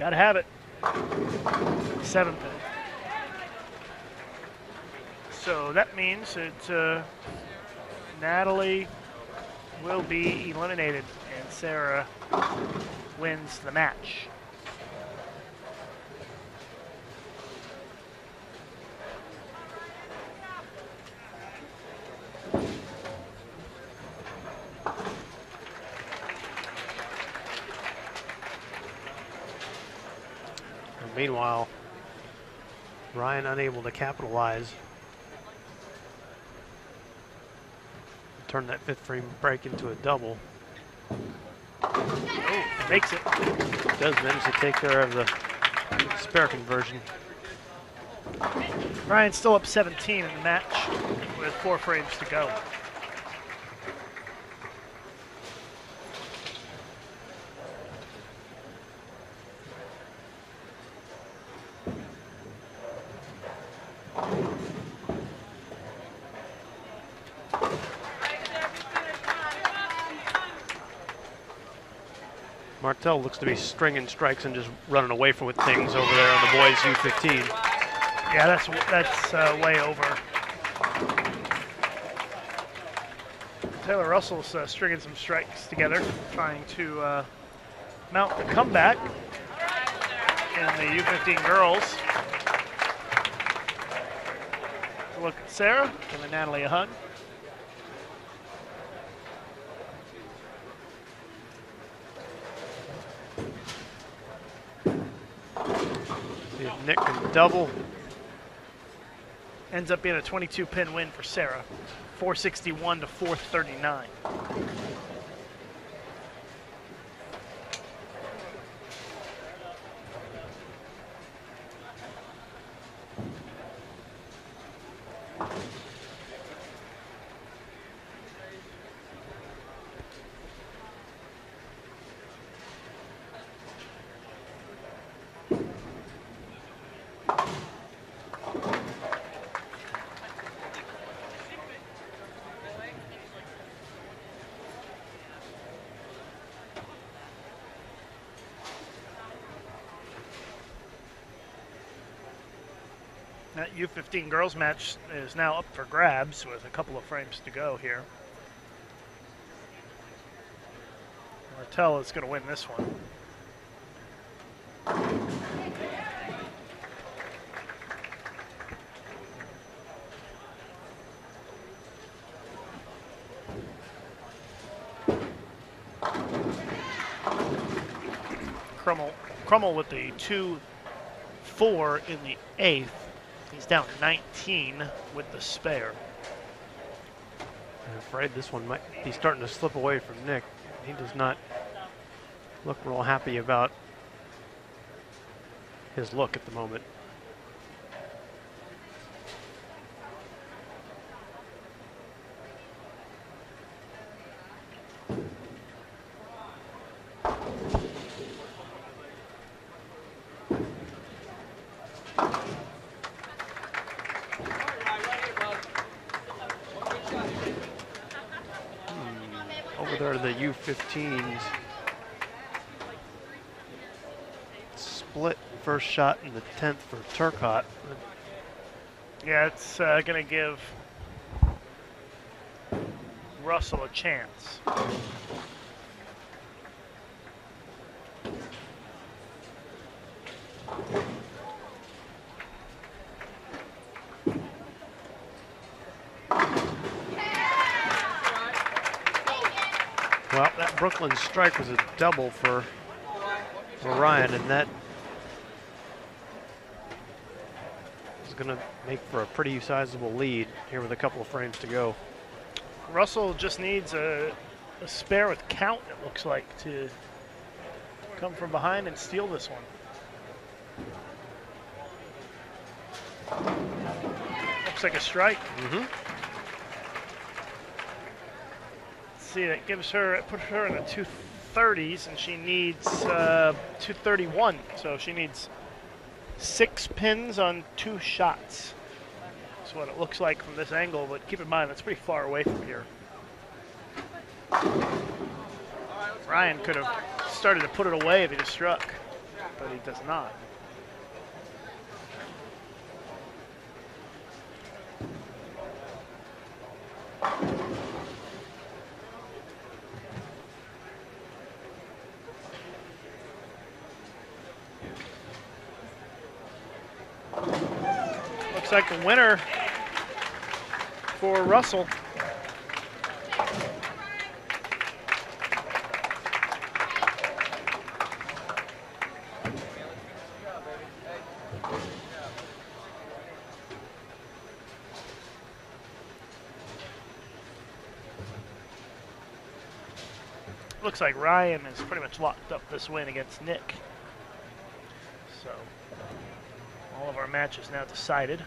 Gotta have it. 7 pin. So that means that Natalie will be eliminated and Sarah wins the match. Meanwhile, Ryan unable to capitalize. Turn that 5th frame break into a double. Oh, makes it. Does manage to take care of the spare conversion. Ryan's still up 17 in the match with 4 frames to go. Martel looks to be stringing strikes and just running away from things over there on the boys U15. Yeah, that's way over. Taylor Russell's stringing some strikes together, trying to mount the comeback in the U15 girls. Look at Sarah, giving Natalie a hug. See if Nick can double. Ends up being a 22-pin win for Sarah, 461 to 439. That U15 girls match is now up for grabs with a couple of frames to go here. Martel is going to win this one. Crummel with the 2-4 in the 8th. He's down 19 with the spare. I'm afraid this one might be starting to slip away from Nick. He does not look real happy about his look at the moment. Over there, the U15s split first shot in the 10th for Turcotte. Yeah, it's going to give Russell a chance. Well, that Brooklyn strike was a double for Ryan, and that is going to make for a pretty sizable lead here with a couple of frames to go. Russell just needs a spare with count, it looks like, to come from behind and steal this one. Looks like a strike. Mm-hmm. See, that gives her, it puts her in the 230s, and she needs 231. So she needs 6 pins on 2 shots. That's what it looks like from this angle, but keep in mind that's pretty far away from here. Ryan could have started to put it away if he just struck. but he does not. Looks like the winner for Russell. Looks like Ryan is pretty much locked up this win against Nick. So all of our matches now decided.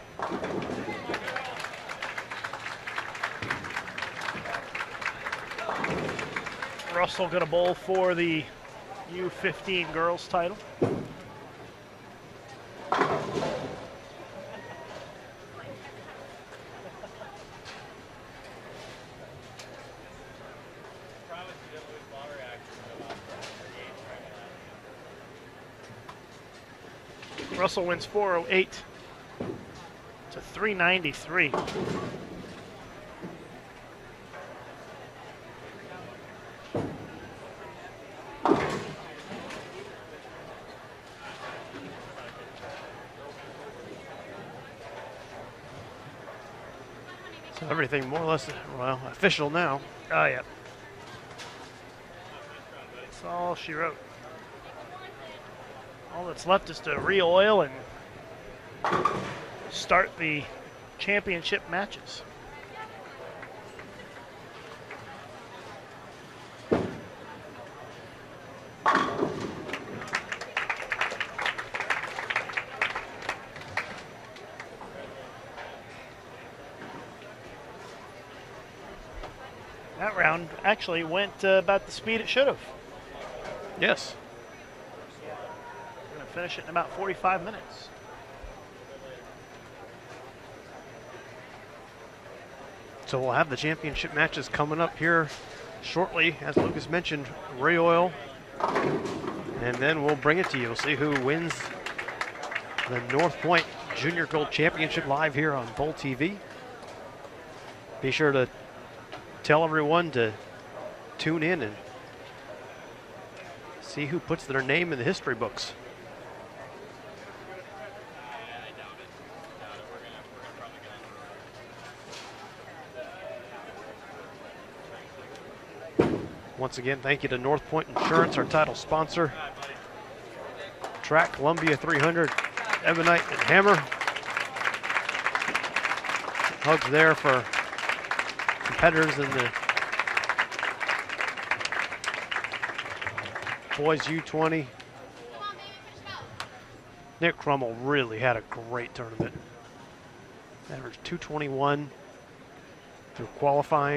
Russell gonna bowl for the U15 girls title. Russell wins 408 to 393. So everything more or less, well, official now. Oh, yeah. That's all she wrote. All that's left is to re-oil and start the championship matches. That round actually went about the speed it should have. Yes. We're going to finish it in about 45 minutes. So we'll have the championship matches coming up here shortly, as Lucas mentioned, re-oil, and then we'll bring it to you. We'll see who wins the North Pointe Junior Gold Championship live here on Bowl TV. Be sure to tell everyone to tune in and see who puts their name in the history books. Once again, thank you to North Pointe Insurance, our title sponsor. Track Columbia 300, Ebonite and Hammer. Hugs there for competitors in the boys U20. Nick Crummell really had a great tournament. Averaged 221 through qualifying.